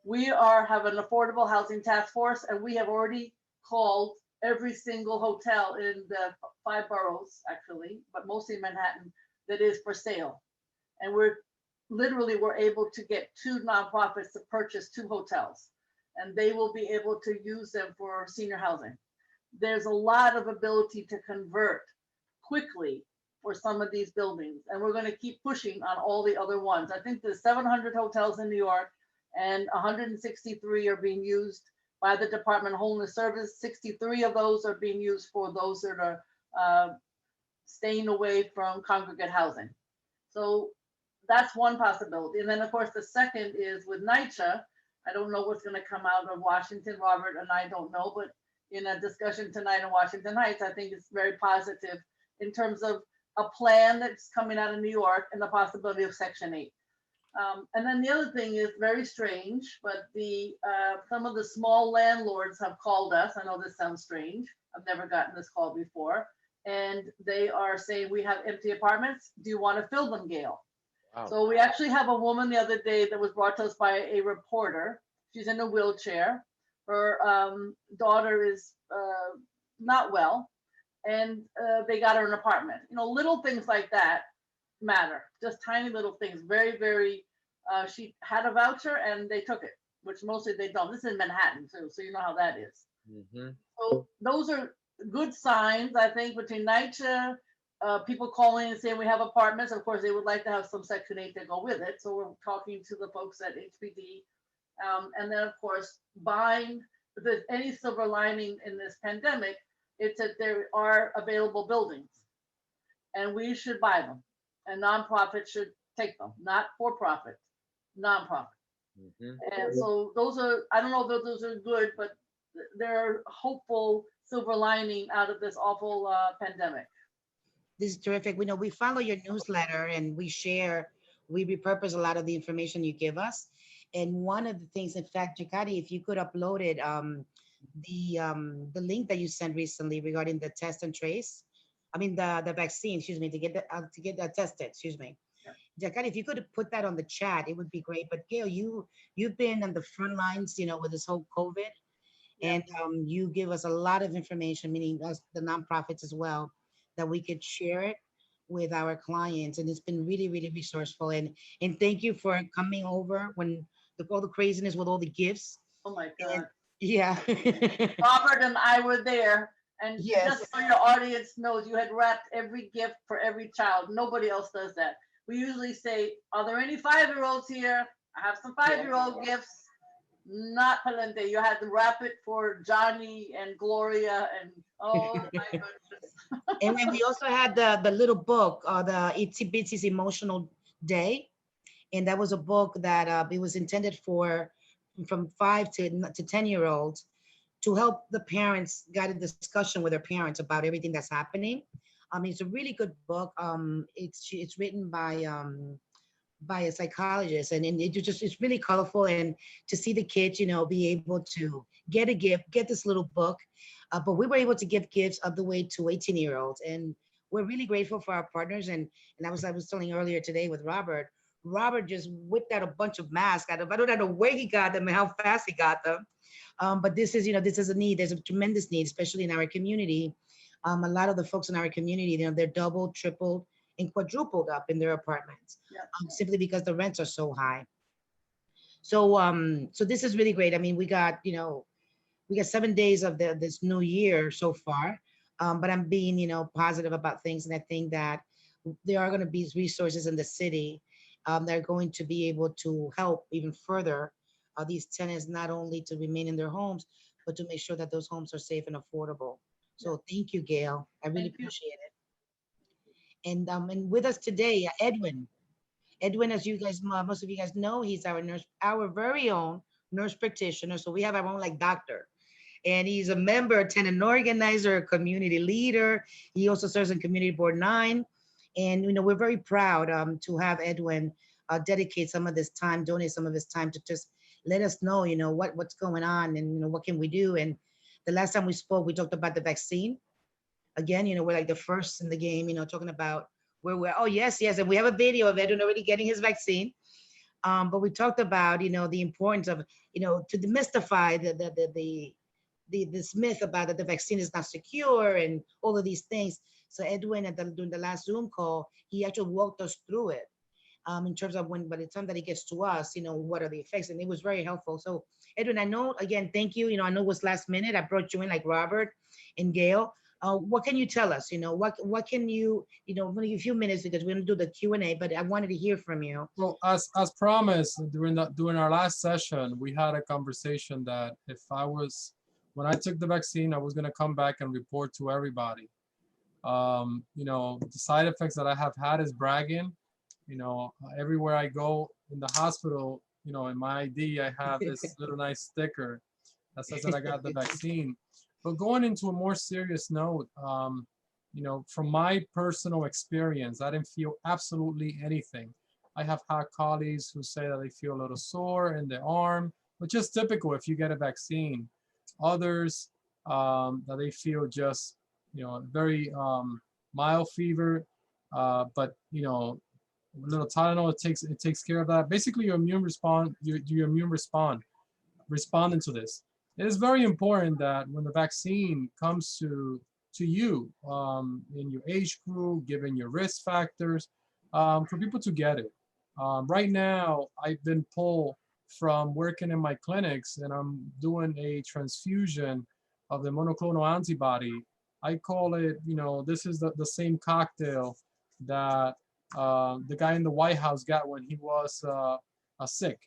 we have an affordable housing task force, and we have already called every single hotel in the 5 boroughs, actually, but mostly Manhattan, that is for sale. And we're able to get 2 nonprofits to purchase 2 hotels, and they will be able to use them for senior housing. There's a lot of ability to convert quickly for some of these buildings, and we're going to keep pushing on all the other ones. I think there's 700 hotels in New York, and 163 are being used by the Department of Homeless Service. 63 of those are being used for those that are staying away from congregate housing. So that's one possibility. And then, of course, the second is with NYCHA. I don't know what's going to come out of Washington. Robert and I don't know, but in a discussion tonight in Washington Heights, I think it's very positive in terms of a plan that's coming out of New York and the possibility of Section 8. And then the other thing is very strange, but some of the small landlords have called us. I know this sounds strange. I've never gotten this call before. And they are saying, we have empty apartments. Do you want to fill them, Gail? Wow. So we actually have a woman the other day that was brought to us by a reporter. She's in a wheelchair. Her daughter is not well, and they got her an apartment. Little things like that matter. Just tiny little things. Very, very. She had a voucher and they took it, which mostly they don't. This is in Manhattan too, so you know how that is. Mm-hmm. So those are good signs, I think, between NYCHA. People calling and saying we have apartments. Of course, they would like to have some Section 8 that go with it. So we're talking to the folks at HPD. And then, of course, buying, if there's any silver lining in this pandemic, it's that there are available buildings and we should buy them. And nonprofits should take them, not for-profit, nonprofit. Mm-hmm. And so those are, I don't know if those are good, but they're hopeful silver lining out of this awful pandemic. This is terrific. We follow your newsletter and we repurpose a lot of the information you give us. And one of the things, in fact, Jakati, if you could upload it, the link that you sent recently regarding the test and trace, the vaccine, excuse me, to get that tested, excuse me. Yeah. Jakati, if you could put that on the chat, it would be great. But Gail, you've been on the front lines, with this whole COVID, yeah. And you give us a lot of information, meaning us, the nonprofits as well, that we could share it with our clients. And it's been really, really resourceful. And thank you for coming over when all the craziness with all the gifts. Oh my God. And, yeah. Robert and I were there. And yes. Just so your audience knows, you had wrapped every gift for every child. Nobody else does that. We usually say, are there any 5-year-olds here? I have some 5-year-old gifts. Not Palente. You had to wrap it for Johnny and Gloria and oh my goodness. And then we also had the little book, the Itsy Bitsy's Emotional Day. And that was a book that it was intended for from 5 to 10-year-olds to help the parents guide a discussion with their parents about everything that's happening. It's a really good book. It's written by a psychologist, and it's really colorful, and to see the kids, be able to get a gift, get this little book. But we were able to give gifts all the way to 18-year-olds, and we're really grateful for our partners. And I was telling earlier today with Robert, Robert just whipped out a bunch of masks out of, I don't know where he got them and how fast he got them. But this is, this is a need. There's a tremendous need, especially in our community. A lot of the folks in our community, they're doubled, tripled, and quadrupled up in their apartments, Yeah. simply because the rents are so high. So, so this is really great. I mean, we got 7 days of this new year so far, but I'm being, positive about things, and I think that there are going to be resources in the city that are going to be able to help even further these tenants, not only to remain in their homes, but to make sure that those homes are safe and affordable. So thank you, Gail. I really Thank you. appreciate it. And with us today, Edwin. Edwin, as you guys, most of you guys know, he's our nurse, our very own nurse practitioner. So we have our own like doctor, and he's a member, tenant organizer, community leader. He also serves in Community Board 9. And, we're very proud to have Edwin dedicate some of this time, donate some of his time to just let us know, what's going on, and, what can we do. And the last time we spoke, we talked about the vaccine. Again, we're like the first in the game, talking about where we're, oh, yes, yes. And we have a video of Edwin already getting his vaccine. But we talked about, the importance of, to demystify this myth about that the vaccine is not secure and all of these things. So Edwin, during the last Zoom call, he actually walked us through it in terms of by the time that he gets to us, what are the effects, and it was very helpful. So Edwin, I know, again, thank you. I know it was last minute. I brought you in like Robert and Gail. What can you tell us? What can you, I'm gonna give you a few minutes because we're gonna do the Q&A, but I wanted to hear from you. Well, as promised during our last session, we had a conversation that when I took the vaccine, I was going to come back and report to everybody. The side effects that I have had is bragging. Everywhere I go in the hospital, in my ID, I have this little nice sticker that says that I got the vaccine. But going into a more serious note, from my personal experience, I didn't feel absolutely anything. I have had colleagues who say that they feel a little sore in their arm, which is typical if you get a vaccine. Others that they feel just, very mild fever, but a little Tylenol, it takes care of that. Basically, your immune responding to this. It is very important that when the vaccine comes to you in your age group, given your risk factors, for people to get it. Right now, I've been pulled from working in my clinics, and I'm doing a transfusion of the monoclonal antibody. I call it, this is the same cocktail that the guy in the White House got when he was sick.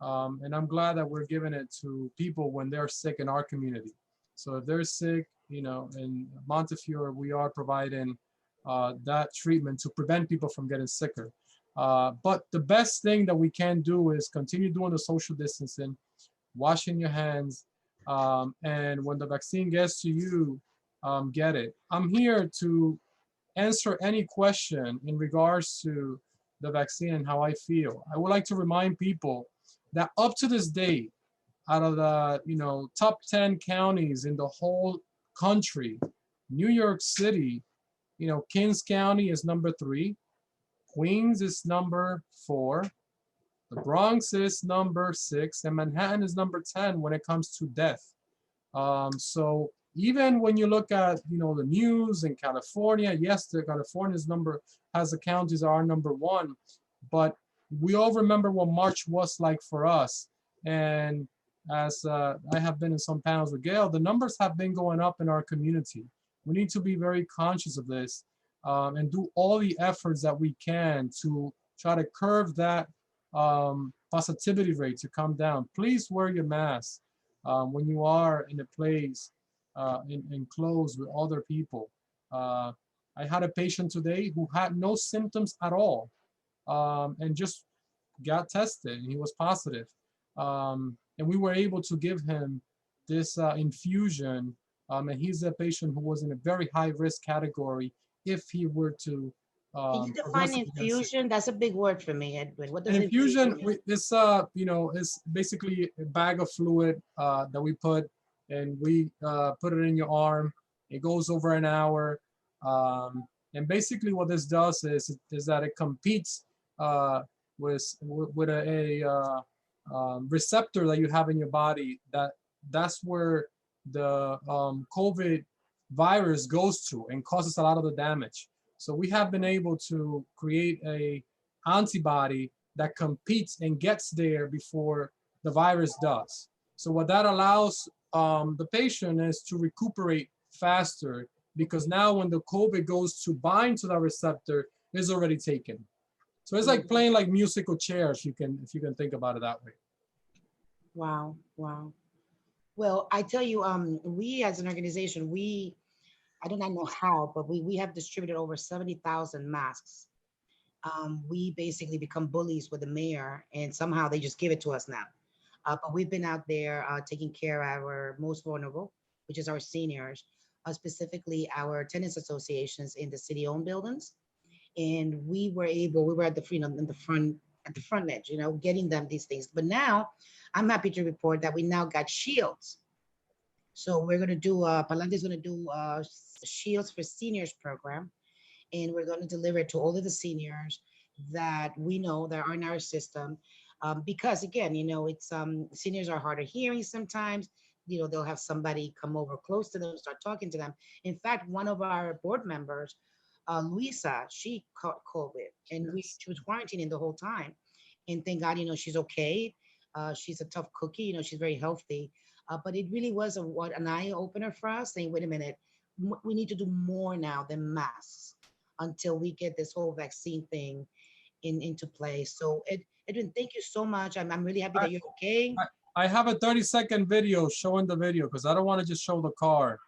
And I'm glad that we're giving it to people when they're sick in our community. So if they're sick, in Montefiore, we are providing that treatment to prevent people from getting sicker. But the best thing that we can do is continue doing the social distancing, washing your hands, and when the vaccine gets to you, get it. I'm here to answer any question in regards to the vaccine and how I feel. I would like to remind people that up to this day, out of the top 10 counties in the whole country, New York City, Kings County is number 3, Queens is number 4, the Bronx is number 6, and Manhattan is number 10 when it comes to death. So even when you look at the news in California, yes, California's has the counties are number 1, but we all remember what March was like for us. And as I have been in some panels with Gail, the numbers have been going up in our community. We need to be very conscious of this and do all the efforts that we can to try to curb that positivity rate to come down. Please wear your mask when you are in a place enclosed with other people. I had a patient today who had no symptoms at all and just got tested, and he was positive. And we were able to give him this infusion, and he's a patient who was in a very high risk category if he were to. Can you define infusion? That's a big word for me, Edwin. What does an infusion mean? is is basically a bag of fluid that we put, and we put it in your arm. It goes over an hour, and basically what this does is that it competes with a receptor that you have in your body, that's where the COVID virus goes to and causes a lot of the damage. So we have been able to create a antibody that competes and gets there before the virus does. So what that allows the patient is to recuperate faster, because now when the COVID goes to bind to that receptor, it's already taken. So it's like playing like musical chairs, if you can think about it that way. Wow, wow. Well, I tell you, we as an organization, I do not know how, but we have distributed over 70,000 masks. We basically become bullies with the mayor, and somehow they just give it to us now. But we've been out there taking care of our most vulnerable, which is our seniors, specifically our tenants associations in the city-owned buildings. And we were at the at the front edge, getting them these things. But now I'm happy to report that we now got shields. So we're going to do, Palante's going to do Shields for Seniors program. And we're going to deliver it to all of the seniors that we know that are in our system. Because again, it's seniors are hard of hearing sometimes. They'll have somebody come over close to them, start talking to them. In fact, one of our board members, Luisa, she caught COVID, and she was quarantining the whole time. And thank God, she's okay. She's a tough cookie, she's very healthy. But it really was an eye opener for us, saying, wait a minute, we need to do more now than masks until we get this whole vaccine thing into place. So Edwin, thank you so much. I'm really happy that you're okay. I have a 30-second video showing the video, because I don't want to just show the car.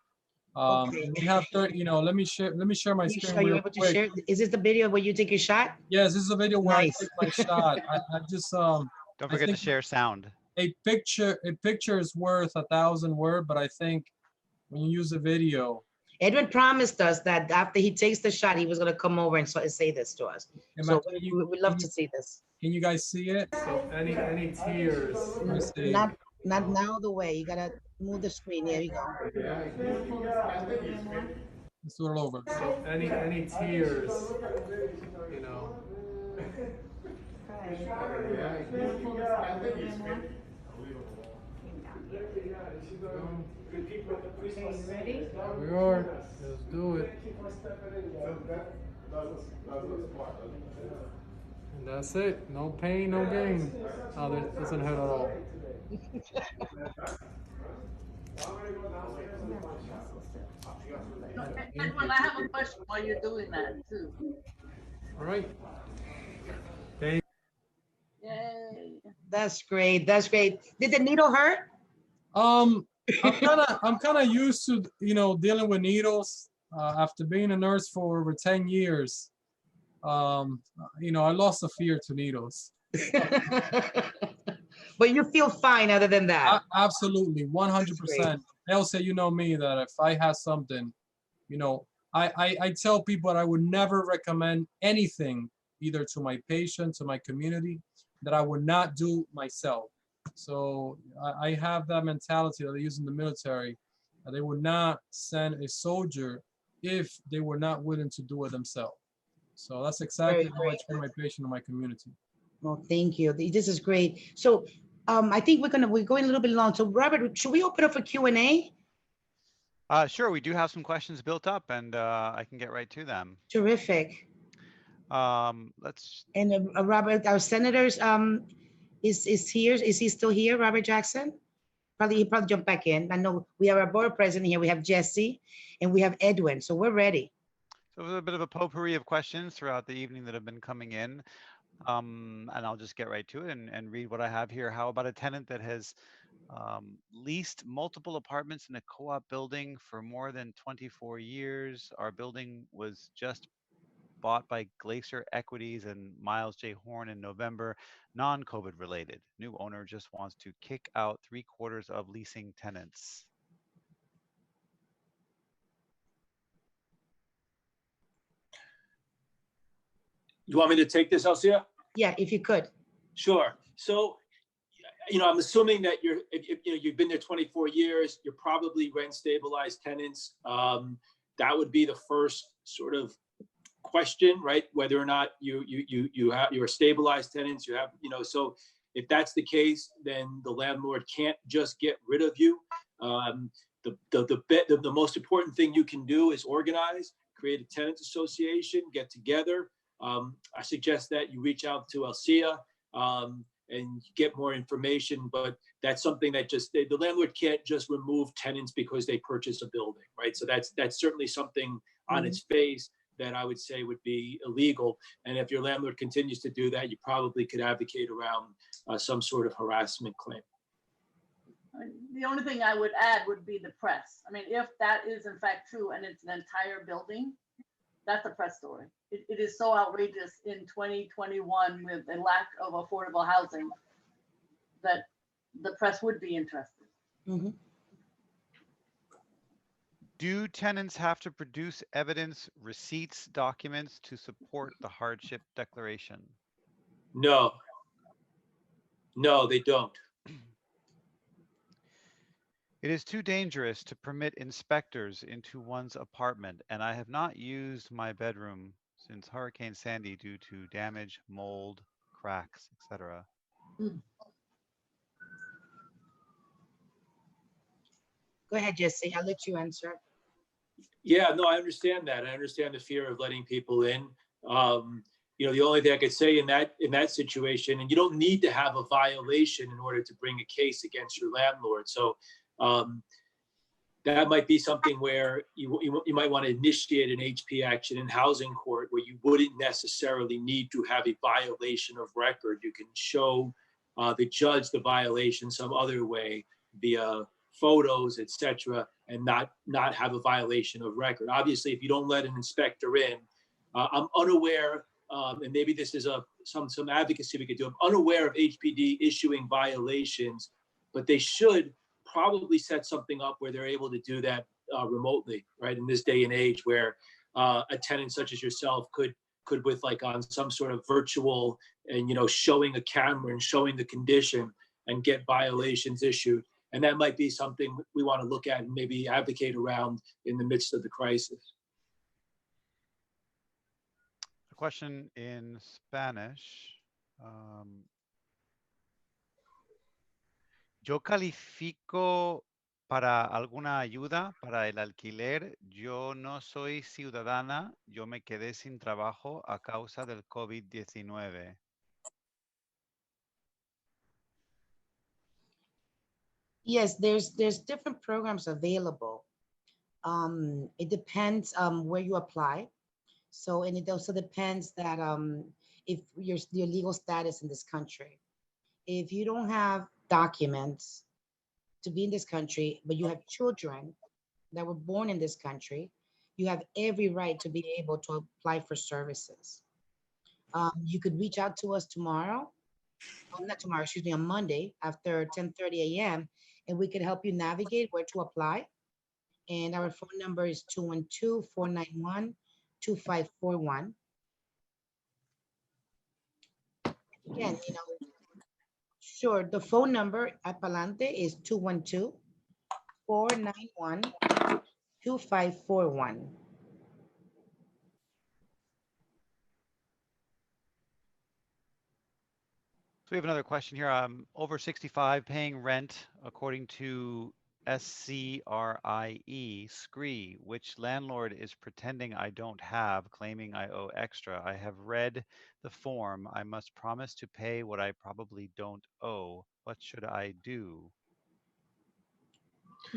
Okay. We have 30, let me share my screen. Are you able to share? Is this the video where you take your shot? Yes, this is a video where Nice. I take my shot. I just Don't forget to share sound. A picture is worth 1,000 words, but I think when you use a video. Edwin promised us that after he takes the shot, he was going to come over and say this to us. So we'd love to see this. Can you guys see it? So any tears? Let me see. Not now the way. You got to move the screen. There you go. Let's do it all over. So any tears, Ready? We are. Let's do it. And that's it. No pain, no gain. Oh, that doesn't hurt at all. Edwin, I have a question while you're doing that too. All right. Yay. That's great. That's great. Did the needle hurt? I'm kind of used to dealing with needles after being a nurse for over 10 years. I lost a fear to needles. But you feel fine other than that. Absolutely, 100%. Elsa, you know me, that if I had something, I tell people that I would never recommend anything, either to my patients or my community, that I would not do myself. So I have that mentality that they use in the military. They would not send a soldier if they were not willing to do it themselves. So that's exactly how I treat my patient and my community. Well, thank you. This is great. So I think we're going a little bit long. So Robert, should we open up for Q&A? Sure, we do have some questions built up, and I can get right to them. Terrific. Let's. And Robert, our senators, is here. Is he still here, Robert Jackson? He probably jumped back in. I know we have our board president here. We have Jesse, and we have Edwin. So we're ready. So there's a bit of a potpourri of questions throughout the evening that have been coming in. And I'll just get right to it and read what I have here. How about a tenant that has leased multiple apartments in a co-op building for more than 24 years? Our building was just bought by Glacier Equities and Miles J. Horn in November, non-COVID related. New owner just wants to kick out 3/4 of leasing tenants. You want me to take this, Elsia? Yeah, if you could. Sure. So, I'm assuming that you've been there 24 years. You're probably rent stabilized tenants. That would be the first sort of question, right? Whether or not you're stabilized tenants, you have, so if that's the case, then the landlord can't just get rid of you. The most important thing you can do is organize, create a tenants association, get together. I suggest that you reach out to Alcia and get more information, but that's something that the landlord can't just remove tenants because they purchase a building, right? So that's certainly something on its face that I would say would be illegal. And if your landlord continues to do that, you probably could advocate around some sort of harassment claim. The only thing I would add would be the press. I mean, if that is in fact true and it's an entire building, that's a press story. It is so outrageous in 2021 with a lack of affordable housing that the press would be interested. Mm-hmm. Do tenants have to produce evidence, receipts, documents to support the hardship declaration? No, they don't. It is too dangerous to permit inspectors into one's apartment, and I have not used my bedroom since Hurricane Sandy due to damage, mold, cracks, etc. Go ahead, Jesse. I'll let you answer. Yeah, no, I understand that. I understand the fear of letting people in. The only thing I could say in that situation, and you don't need to have a violation in order to bring a case against your landlord. So that might be something where you might want to initiate an HP action in housing court where you wouldn't necessarily need to have a violation of record. You can show the judge the violation some other way via photos, etc., and not have a violation of record. Obviously, if you don't let an inspector in, I'm unaware, and maybe this is some advocacy we could do. I'm unaware of HPD issuing violations, but they should probably set something up where they're able to do that remotely, right? In this day and age, where a tenant such as yourself could with like on some sort of virtual and showing a camera and showing the condition and get violations issued. And that might be something we want to look at and maybe advocate around in the midst of the crisis. A question in Spanish. Yo califico para alguna ayuda para el alquiler. Yo no soy ciudadana. Yo me quedé sin trabajo a causa del COVID-19. Yes, there's different programs available. It depends where you apply. So, and it also depends that if your legal status in this country. If you don't have documents to be in this country, but you have children that were born in this country, you have every right to be able to apply for services. You could reach out to us tomorrow, not tomorrow, excuse me, on Monday after 10:30 a.m. and we could help you navigate where to apply. And our phone number is 212-491-2541. Again, sure, the phone number at Palante is 212-491-2541. So we have another question here. Over 65 paying rent according to SCRIE, which landlord is pretending I don't have, claiming I owe extra. I have read the form. I must promise to pay what I probably don't owe. What should I do?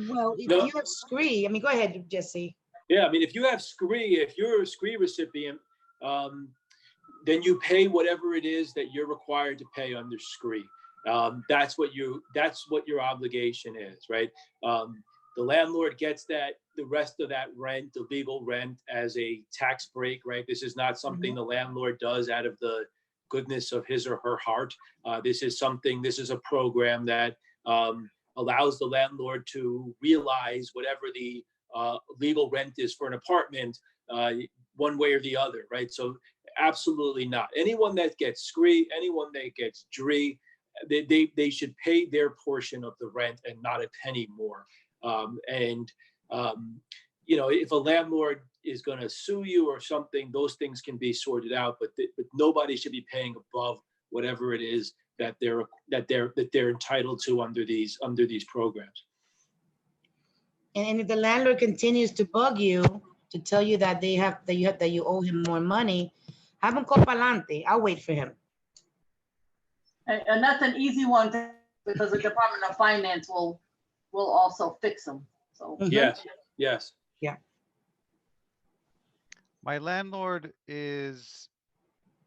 Well, if you have SCRIE, go ahead, Jesse. Yeah, if you have SCRIE, if you're a SCRIE recipient, then you pay whatever it is that you're required to pay under SCRIE. That's what your obligation is, right? The landlord gets the rest of that rent, the legal rent, as a tax break, right? This is not something the landlord does out of the goodness of his or her heart. This is a program that allows the landlord to realize whatever the legal rent is for an apartment, one way or the other, right? So absolutely not. Anyone that gets SCRIE, anyone that gets DRE, they should pay their portion of the rent and not a penny more. If a landlord is going to sue you or something, those things can be sorted out, but nobody should be paying above whatever it is that they're entitled to under these programs. And if the landlord continues to bug you to tell you that you owe him more money, have him call pa'lante. I'll wait for him. And that's an easy one because the Department of Finance will also fix them. So Yes. Yes. Yeah. My landlord is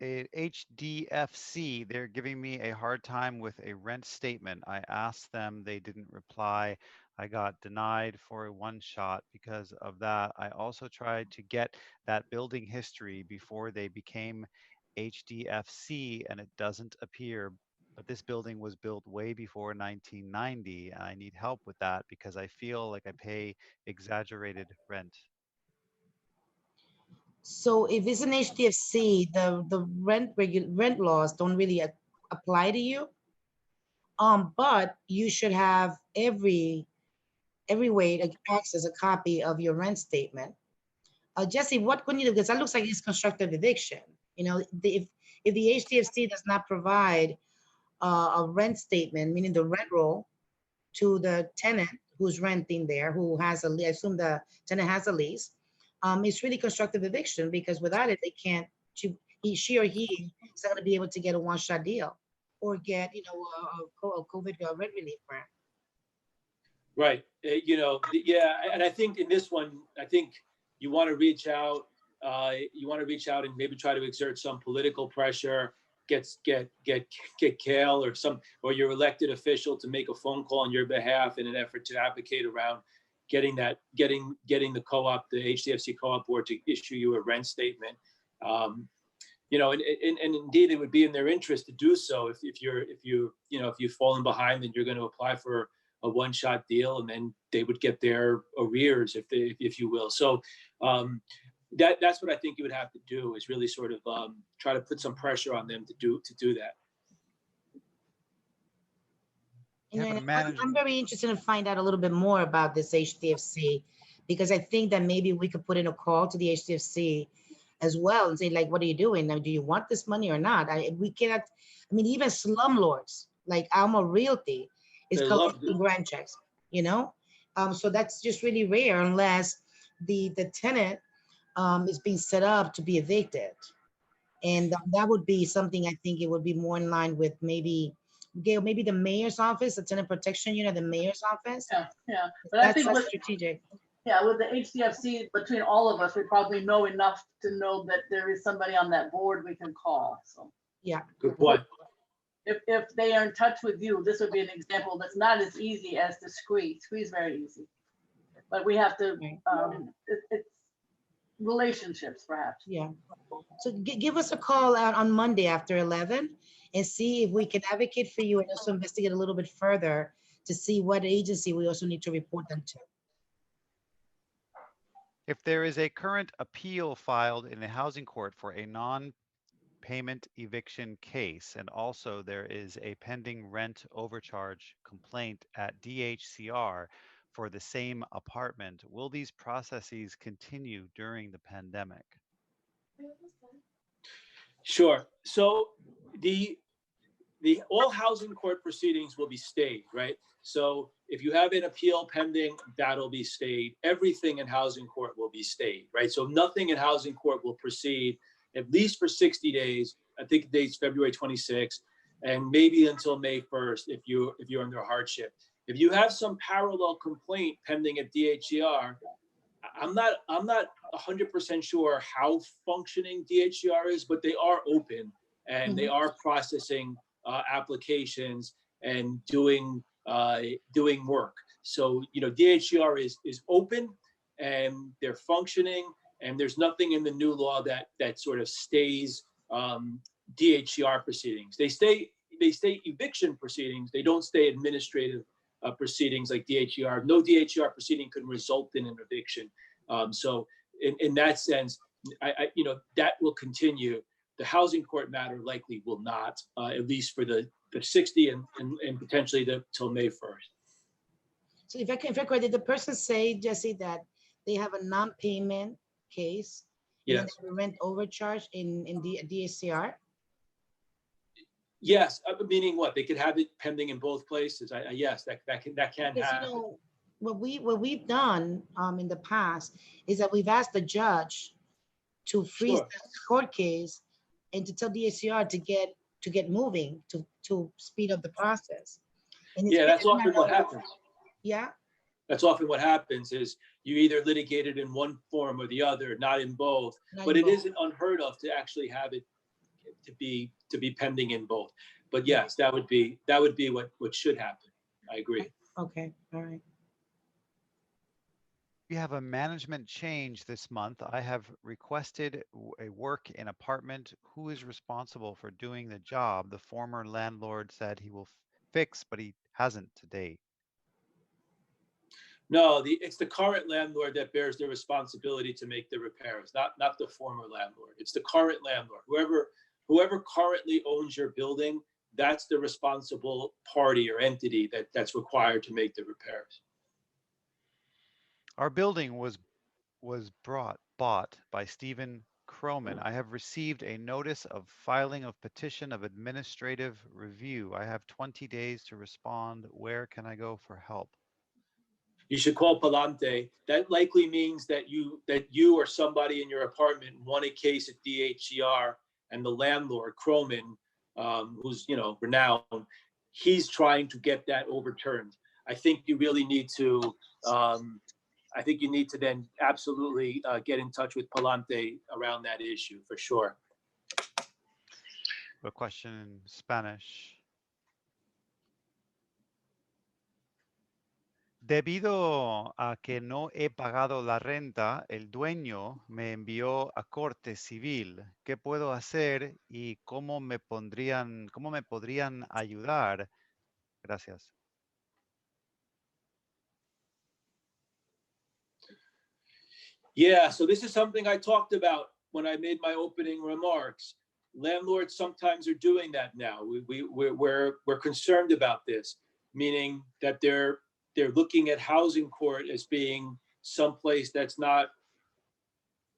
a HDFC. They're giving me a hard time with a rent statement. I asked them, they didn't reply. I got denied for a one shot because of that. I also tried to get that building history before they became HDFC and it doesn't appear. But this building was built way before 1990 and I need help with that because I feel like I pay exaggerated rent. So if it's an HDFC, the rent laws don't really apply to you. But you should have every way to access a copy of your rent statement. Jesse, what can you do? Because that looks like it's constructive eviction. You know, if the HDFC does not provide a rent statement, meaning the rent roll, to the tenant who's renting there, who has a lease, I assume the tenant has a lease, it's really constructive eviction because without it, they can't, she or he is not going to be able to get a one-shot deal or get, you know, a COVID rent relief grant. Right. You know, yeah. And I think in this one, I think you want to reach out. And maybe try to exert some political pressure. Get Kale or your elected official to make a phone call on your behalf in an effort to advocate around getting the co-op, the HDFC co-op board to issue you a rent statement. You know, and indeed it would be in their interest to do so. If you've fallen behind, then you're going to apply for a one-shot deal, and then they would get their arrears, if you will. So that's what I think you would have to do, is really sort of try to put some pressure on them to do that. And I'm very interested to find out a little bit more about this HDFC, because I think that maybe we could put in a call to the HDFC as well and say, like, what are you doing now? Do you want this money or not? We cannot. I mean, even slumlords like Alma Realty is collecting grant checks. You know, so that's just really rare unless the tenant is being set up to be evicted, and that would be something I think it would be more in line with maybe the mayor's office, the tenant protection unit, the mayor's office. Yeah. But I think that's strategic. Yeah, with the HDFC, between all of us, we probably know enough to know that there is somebody on that board we can call. So yeah, good point. If they are in touch with you, this would be an example that's not as easy as the squeeze. Squeeze very easy, but we have to. It's relationships, perhaps. Yeah. So give us a call out on Monday after 11 and see if we can advocate for you and also investigate a little bit further to see what agency we also need to report them to. If there is a current appeal filed in the housing court for a non-payment eviction case, and also there is a pending rent overcharge complaint at DHCR for the same apartment, will these processes continue during the pandemic? Sure. So the all housing court proceedings will be stayed, right? So if you have an appeal pending, that'll be stayed. Everything in housing court will be stayed, right? So nothing in housing court will proceed at least for 60 days. I think the date's February 26th, and maybe until May 1st if you're under hardship. If you have some parallel complaint pending at DHCR, I'm not 100% sure how functioning DHCR is, but they are open and they are processing applications and doing work. So, you know, DHCR is open and they're functioning, and there's nothing in the new law that sort of stays DHCR proceedings. They stay eviction proceedings. They don't stay administrative proceedings like DHCR. No DHCR proceeding could result in an eviction. So in that sense, I that will continue. The housing court matter likely will not, at least for the 60 and potentially till May 1st. So if I can, did the person say, Jesse, that they have a non-payment case. And then Yes. the rent overcharge in the DACR. Yes, meaning what? They could have it pending in both places. Yes, that can Because, happen. what we've done in the past is that we've asked the judge to freeze Sure. the court case and to tell DACR to get moving to speed up the process. And it's Yeah, been that's often what another- happens. Yeah. That's often what happens is you either litigate it in one form or the other, not in both. Not But in it both. isn't unheard of to actually have it to be pending in both. But yes, that would be what should happen. I agree. Okay. All right. We have a management change this month. I have requested a work in apartment. Who is responsible for doing the job? The former landlord said he will fix, but he hasn't to date. No, it's the current landlord that bears the responsibility to make the repairs, not the former landlord. It's the current landlord. Whoever currently owns your building, that's the responsible party or entity that's required to make the repairs. Our building was bought by Stephen Croman. I have received a notice of filing of petition of administrative review. I have 20 days to respond. Where can I go for help? You should call Palante. That likely means that you or somebody in your apartment won a case at DHCR, and the landlord, Croman, who's renowned, he's trying to get that overturned. I think you really need to. I think you need to then absolutely get in touch with Palante around that issue for sure. A question in Spanish. Debido a que no he pagado la renta, el dueño me envió a corte civil. ¿Qué puedo hacer y cómo me podrían ayudar? Gracias. Yeah, so this is something I talked about when I made my opening remarks. Landlords sometimes are doing that now. We're concerned about this, meaning that they're looking at housing court as being someplace that's not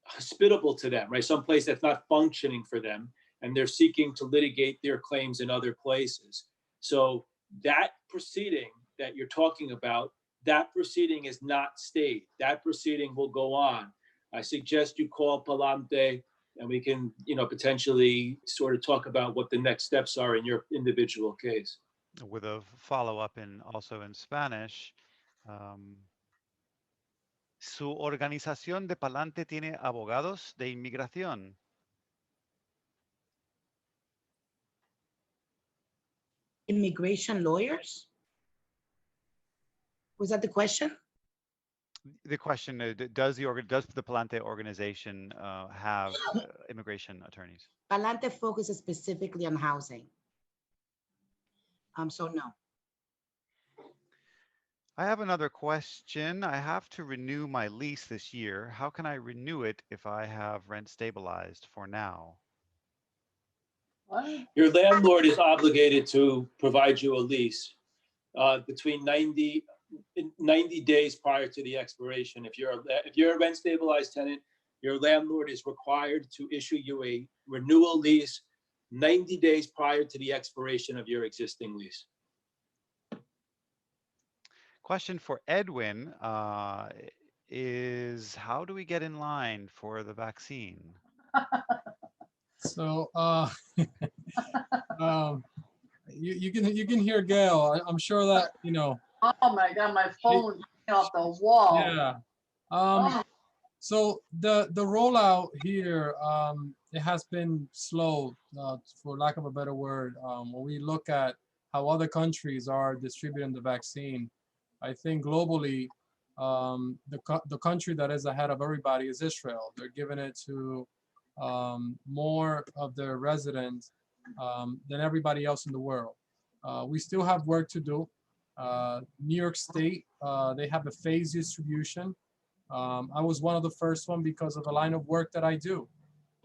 hospitable to them, right? Someplace that's not functioning for them, and they're seeking to litigate their claims in other places. So that proceeding that you're talking about, that proceeding is not stayed. That proceeding will go on. I suggest you call Palante, and we can, potentially sort of talk about what the next steps are in your individual case. With a follow-up also in Spanish. ¿Su organización de Palante tiene abogados de inmigración? Immigration lawyers? Was that the question? The question, does the Palante organization have immigration attorneys? Palante focuses specifically on housing. So no. I have another question. I have to renew my lease this year. How can I renew it if I have rent stabilized for now? What? Your landlord is obligated to provide you a lease between 90 days prior to the expiration. If you're a rent stabilized tenant, your landlord is required to issue you a renewal lease 90 days prior to the expiration of your existing lease. Question for Edwin is, how do we get in line for the vaccine? So you can hear Gail. I'm sure that Oh my God, my phone is off the wall. Yeah. Oh, So the rollout here, it has been slow, for lack of a better word. When we look at how other countries are distributing the vaccine, I think globally, the country that is ahead of everybody is Israel. They're giving it to more of their residents than everybody else in the world. We still have work to do. New York State, they have a phased distribution. I was one of the first one because of the line of work that I do.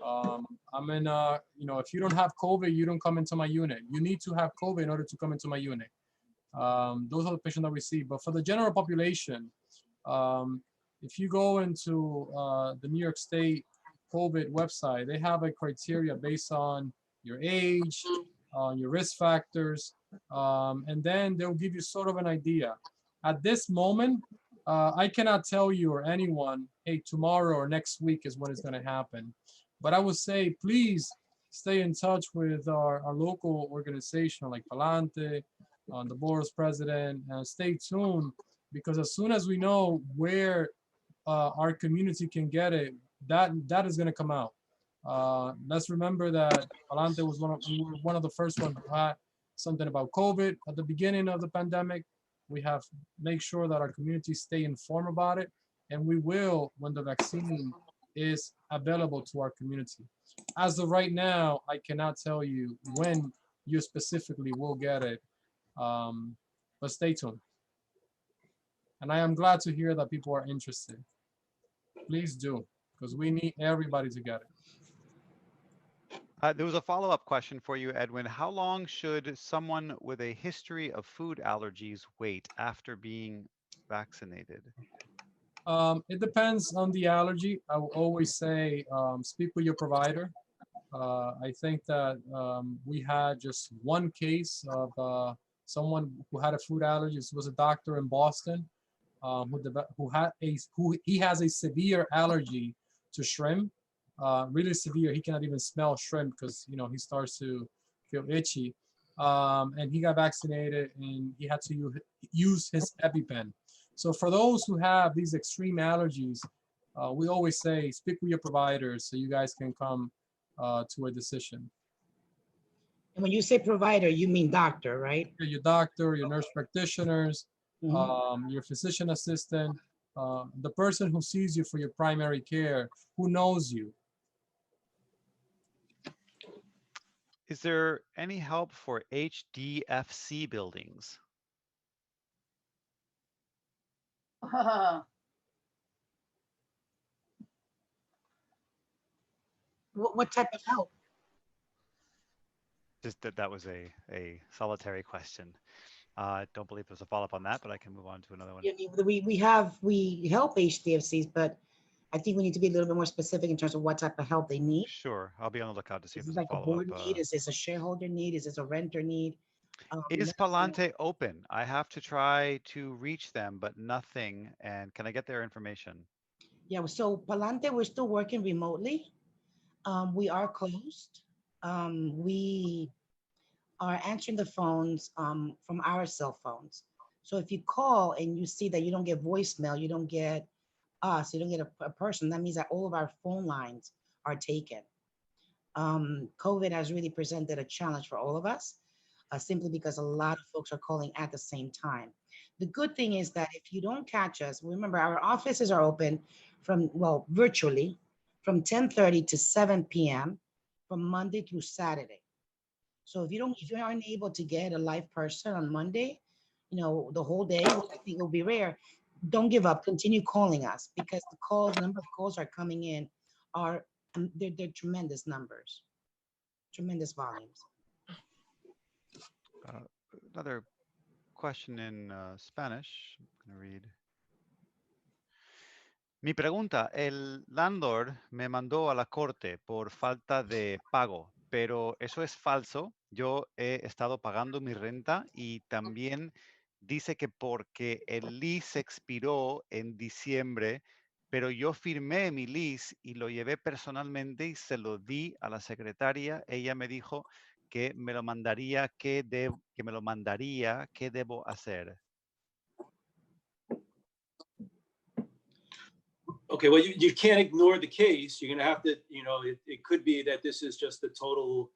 I'm in, if you don't have COVID, you don't come into my unit. You need to have COVID in order to come into my unit. Those are the patients that we see. But for the general population, if you go into the New York State COVID website, they have a criteria based on your age, on your risk factors, and then they'll give you sort of an idea. At this moment, I cannot tell you or anyone, hey, tomorrow or next week is when it's going to happen. But I would say, please stay in touch with our local organization like Palante, the board's president, and stay tuned, because as soon as we know where our community can get it, that is going to come out. Let's remember that Palante was one of the first ones who had something about COVID at the beginning of the pandemic. We have make sure that our community stay informed about it, and we will when the vaccine is available to our community. As of right now, I cannot tell you when you specifically will get it, but stay tuned. And I am glad to hear that people are interested. Please do, because we need everybody to get it. There was a follow-up question for you, Edwin. How long should someone with a history of food allergies wait after being vaccinated? It depends on the allergy. I will always say speak with your provider. I think that we had just one case of someone who had a food allergy. This was a doctor in Boston he has a severe allergy to shrimp. Really severe. He cannot even smell shrimp because he starts to feel itchy. And he got vaccinated and he had to use his EpiPen. So for those who have these extreme allergies, we always say speak with your providers so you guys can come to a decision. And when you say provider, you mean doctor, right? Your doctor, your nurse practitioners, your physician assistant, the person who sees you for your primary care, who knows you. Is there any help for HDFC buildings? What type of help? Just that was a solitary question. I don't believe there's a follow-up on that, but I can move on to another one. Yeah, we help HDFCs, but I think we need to be a little bit more specific in terms of what type of help they need. Sure, I'll be on the lookout to see if Is there's this like a a board follow-up. need? Is this a shareholder need? Is this a renter need? Is Palante open? I have to try to reach them, but nothing. And can I get their information? Yeah, so Palante, we're still working remotely. We are closed. We are answering the phones from our cell phones. So if you call and you see that you don't get voicemail, you don't get us, you don't get a person, that means that all of our phone lines are taken. COVID has really presented a challenge for all of us, simply because a lot of folks are calling at the same time. The good thing is that if you don't catch us, remember our offices are open from, well, virtually from 10:30 to 7 p.m. from Monday through Saturday. So if you aren't able to get a live person on Monday, the whole day, which I think will be rare, don't give up. Continue calling us, because the number of calls are coming in are they're tremendous numbers, tremendous volumes. Another question in Spanish. I'm going to read. Mi pregunta, el landlord me mandó a la corte por falta de pago, pero eso es falso. Yo he estado pagando mi renta y también dice que porque el lease expiró en diciembre, pero yo firmé mi lease y lo llevé personalmente y se lo di a la secretaria. Ella me dijo que me lo mandaría, ¿qué debo hacer? Okay, well, you can't ignore the case. You're going to have to, it could be that this is just a total,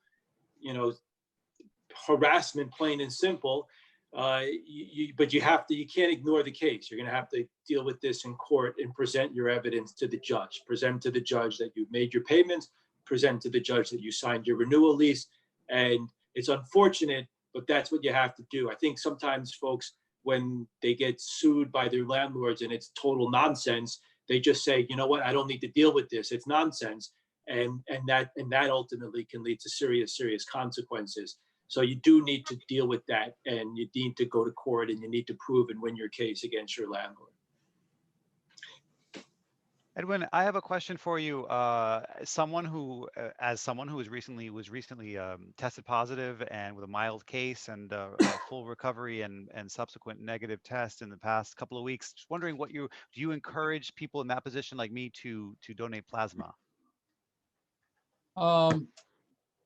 harassment, plain and simple. But you can't ignore the case. You're going to have to deal with this in court and present your evidence to the judge. Present to the judge that you've made your payments. Present to the judge that you signed your renewal lease. And it's unfortunate, but that's what you have to do. I think sometimes folks, when they get sued by their landlords and it's total nonsense, they just say, you know what, I don't need to deal with this. It's nonsense. And that ultimately can lead to serious consequences. So you do need to deal with that, and you need to go to court and you need to prove and win your case against your landlord. Edwin, I have a question for you. As someone who was recently tested positive and with a mild case and a full recovery and subsequent negative test in the past couple of weeks, just wondering do you encourage people in that position like me to donate plasma? Um,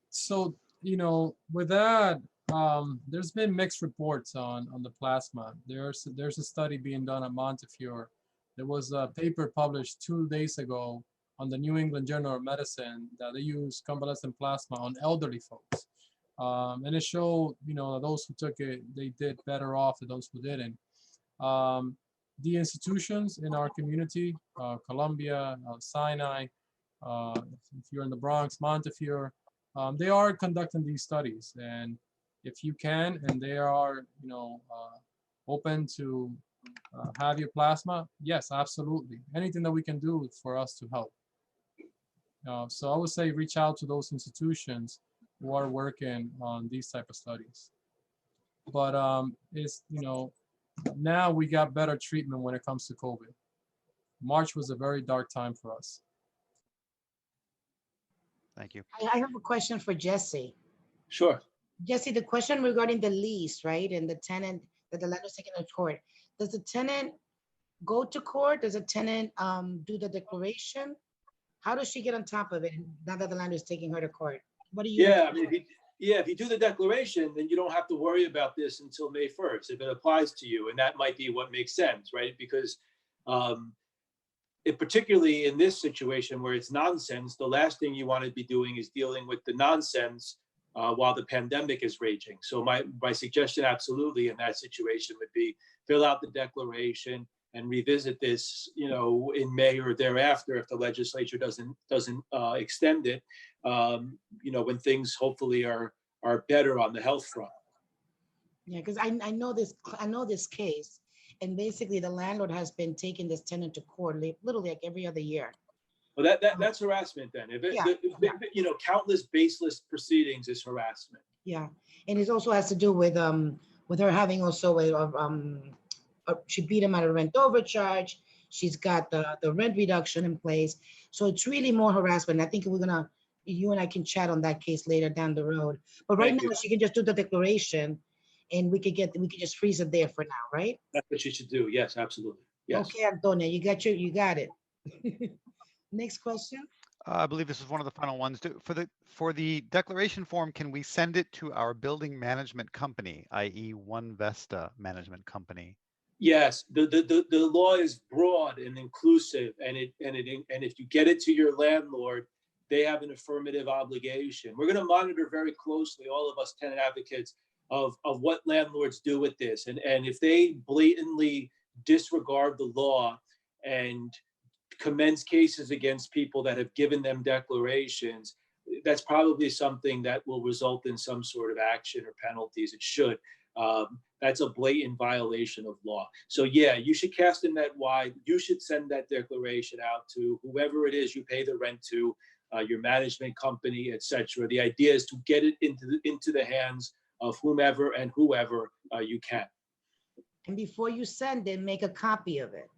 so, with that, there's been mixed reports on the plasma. There's a study being done at Montefiore. There was a paper published 2 days ago on the New England Journal of Medicine that they use convalescent plasma on elderly folks. And it showed, that those who took it, they did better off than those who didn't. The institutions in our community, Columbia, Sinai, if you're in the Bronx, Montefiore, they are conducting these studies. And if you can, and they are, open to have your plasma, yes, absolutely. Anything that we can do for us to help. So I would say reach out to those institutions who are working on these type of studies. But it's, now we got better treatment when it comes to COVID. March was a very dark time for us. Thank you. I have a question for Jesse. Sure. Jesse, the question regarding the lease, right? And the tenant that the landlord's taking to court. Does the tenant go to court? Does the tenant do the declaration? How does she get on top of it now that the landlord's taking her to court? What do you? Yeah, I mean, if you do the declaration, then you don't have to worry about this until May 1st, if it applies to you. And that might be what makes sense, right? Because particularly in this situation where it's nonsense, the last thing you want to be doing is dealing with the nonsense while the pandemic is raging. So my suggestion absolutely in that situation would be fill out the declaration and revisit this, in May or thereafter if the legislature doesn't extend it, when things hopefully are better on the health front. Yeah, because I know this case, and basically the landlord has been taking this tenant to court literally like every other year. Well, that's harassment then. Countless baseless proceedings is harassment. Yeah, and it also has to do with her having also she beat him at a rent overcharge. She's got the rent reduction in place, so it's really more harassment. I think you and I can chat on that case later down the road. But right now she can just do the declaration, and we could just freeze it there for now, right? That's what you should do. Yes, absolutely. Yes. Okay, Antonia, you got it. Next question. I believe this is one of the final ones. For the declaration form, can we send it to our building management company, i.e. One Vesta Management Company? Yes, the law is broad and inclusive, and if you get it to your landlord, they have an affirmative obligation. We're going to monitor very closely, all of us tenant advocates, of what landlords do with this, and if they blatantly disregard the law and commence cases against people that have given them declarations, that's probably something that will result in some sort of action or penalties. It should. That's a blatant violation of law. So yeah, you should cast a net wide. You should send that declaration out to whoever it is you pay the rent to, your management company, etc. The idea is to get it into the hands of whomever and whoever you can. And before you send it, make a copy of it.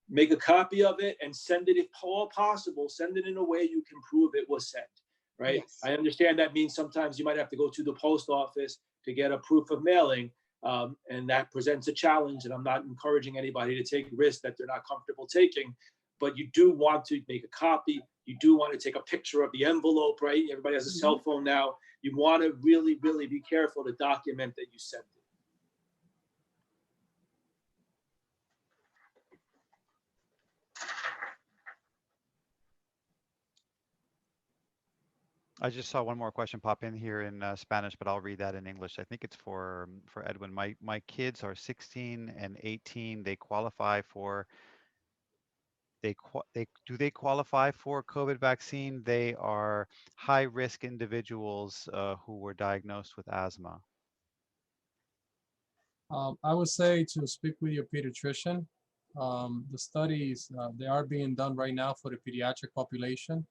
Make a copy of it and send it, if all possible, send it in a way you can prove it was sent, right? Yes. I understand that means sometimes you might have to go to the post office to get a proof of mailing, and that presents a challenge, and I'm not encouraging anybody to take risks that they're not comfortable taking, but you do want to make a copy. You do want to take a picture of the envelope, right? Everybody has a cell phone now. You want to really, really be careful to document that you sent it. I just saw one more question pop in here in Spanish, but I'll read that in English. I think it's for Edwin. My kids are 16 and 18. They qualify for. Do they qualify for COVID vaccine? They are high risk individuals who were diagnosed with asthma. I would say to speak with your pediatrician. The studies, they are being done right now for the pediatric population.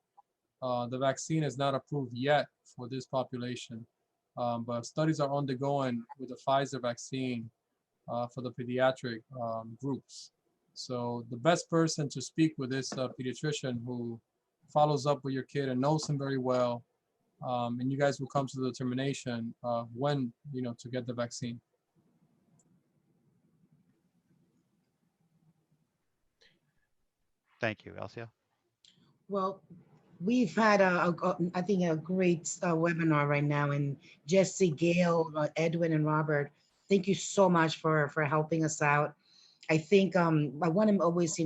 The vaccine is not approved yet for this population, but studies are undergoing with the Pfizer vaccine for the pediatric groups. So the best person to speak with is a pediatrician who follows up with your kid and knows him very well. And you guys will come to the determination of when, to get the vaccine. Thank you, Elsia. Well, we've had I think a great webinar right now, and Jesse, Gail, Edwin, and Robert, thank you so much for helping us out. I think I want to always,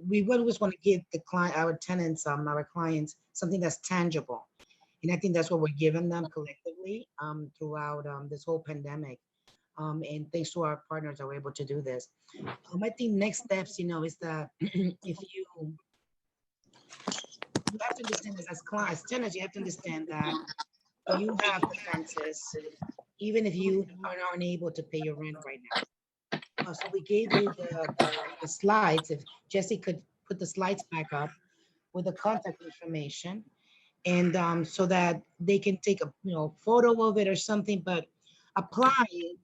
we would always want to give the client, our tenants, our clients, something that's tangible, and I think that's what we're giving them collectively throughout this whole pandemic. And thanks to our partners that we're able to do this. I think next steps, is that if you have to understand this as clients, tenants, you have to understand that you have defenses, even if you are unable to pay your rent right now. So we gave you the slides. If Jesse could put the slides back up with the contact information, and so that they can take a photo of it or something, but apply it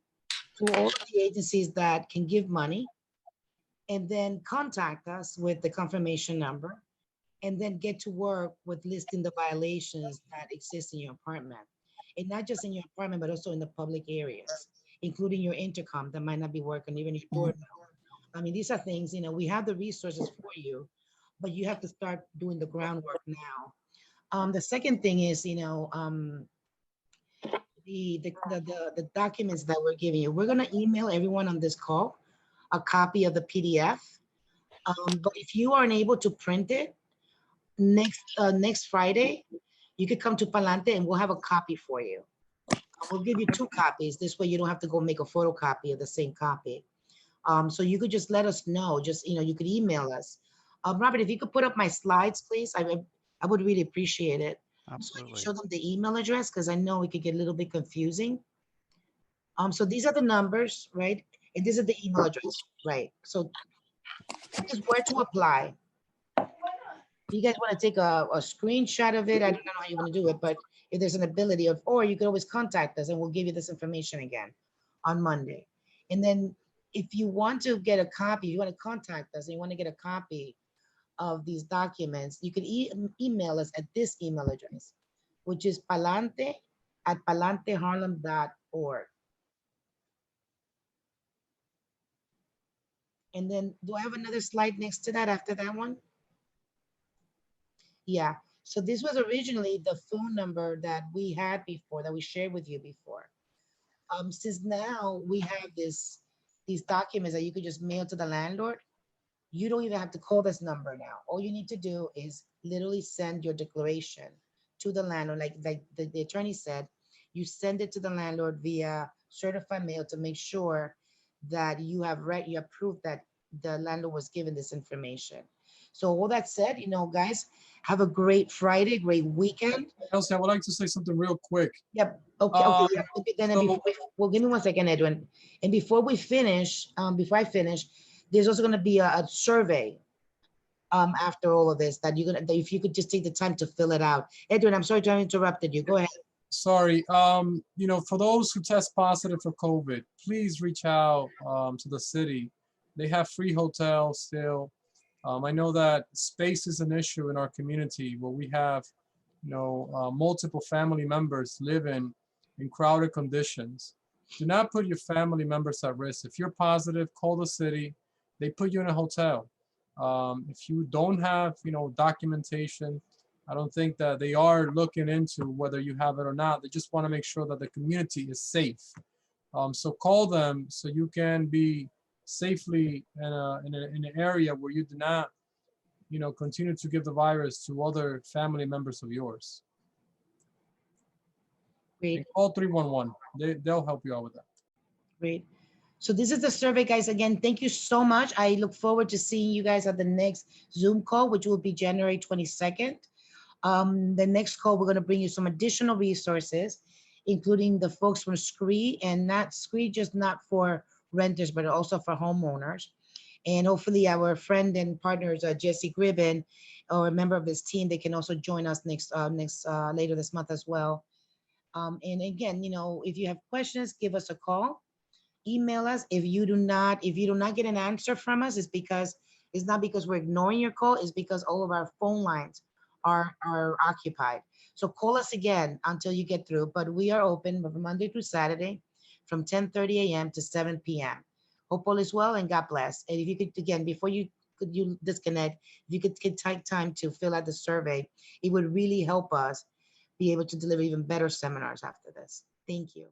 to all of the agencies that can give money, and then contact us with the confirmation number, and then get to work with listing the violations that exist in your apartment. And not just in your apartment, but also in the public areas, including your intercom that might not be working, even your doorbell. I mean, these are things, we have the resources for you, but you have to start doing the groundwork now. The second thing is, the documents that we're giving you. We're gonna email everyone on this call a copy of the PDF. But if you aren't able to print it, next Friday, you could come to Palante and we'll have a copy for you. We'll give you 2 copies. This way you don't have to go make a photocopy of the same copy. So you could just let us know. Just, you could email us. Robert, if you could put up my slides, please, I would really appreciate it. Absolutely. So show them the email address, because I know it could get a little bit confusing. So these are the numbers, right? And this is the email address, right? So this is where to apply. You guys want to take a screenshot of it? I don't know how you want to do it, but if there's an ability of, or you can always contact us and we'll give you this information again on Monday. And then if you want to get a copy, you want to contact us and you want to get a copy of these documents, you can email us at this email address, which is palante@palanteharlem.org. And then do I have another slide next to that after that one? Yeah, so this was originally the phone number that we had before, that we shared with you before. Since now we have these documents that you could just mail to the landlord, you don't even have to call this number now. All you need to do is literally send your declaration to the landlord. Like the attorney said, you send it to the landlord via certified mail to make sure that you have proof that the landlord was given this information. So all that said, guys, have a great Friday, great weekend. Elsie, I would like to say something real quick. Yep. Okay. Yeah. Then so- well, give me 1 second, Edwin. And before we finish, before I finish, there's also going to be a survey after all of this that if you could just take the time to fill it out. Edwin, I'm sorry to have interrupted you. Go ahead. Sorry. For those who test positive for COVID, please reach out to the city. They have free hotels still. I know that space is an issue in our community where we have, multiple family members living in crowded conditions. Do not put your family members at risk. If you're positive, call the city. They put you in a hotel. If you don't have, documentation, I don't think that they are looking into whether you have it or not. They just want to make sure that the community is safe. So call them so you can be safely in an area where you do not, continue to give the virus to other family members of yours. Great. And call 311. They'll help you out with that. Great. So this is the survey, guys. Again, thank you so much. I look forward to seeing you guys at the next Zoom call, which will be January 22nd. The next call, we're going to bring you some additional resources, including the folks from SCREE, and not SCREE, just not for renters, but also for homeowners. And hopefully our friend and partners, Jesse Gribben, or a member of his team, they can also join us later this month as well. And again, if you have questions, give us a call. email us. If you do not get an answer from us, it's not because we're ignoring your call, it's because all of our phone lines are occupied. So call us again until you get through, but we are open from Monday through Saturday from 10:30 a.m. to 7 p.m. Hope all is well and God bless. And if you could, again, before you disconnect, if you could take time to fill out the survey, it would really help us be able to deliver even better seminars after this. Thank you.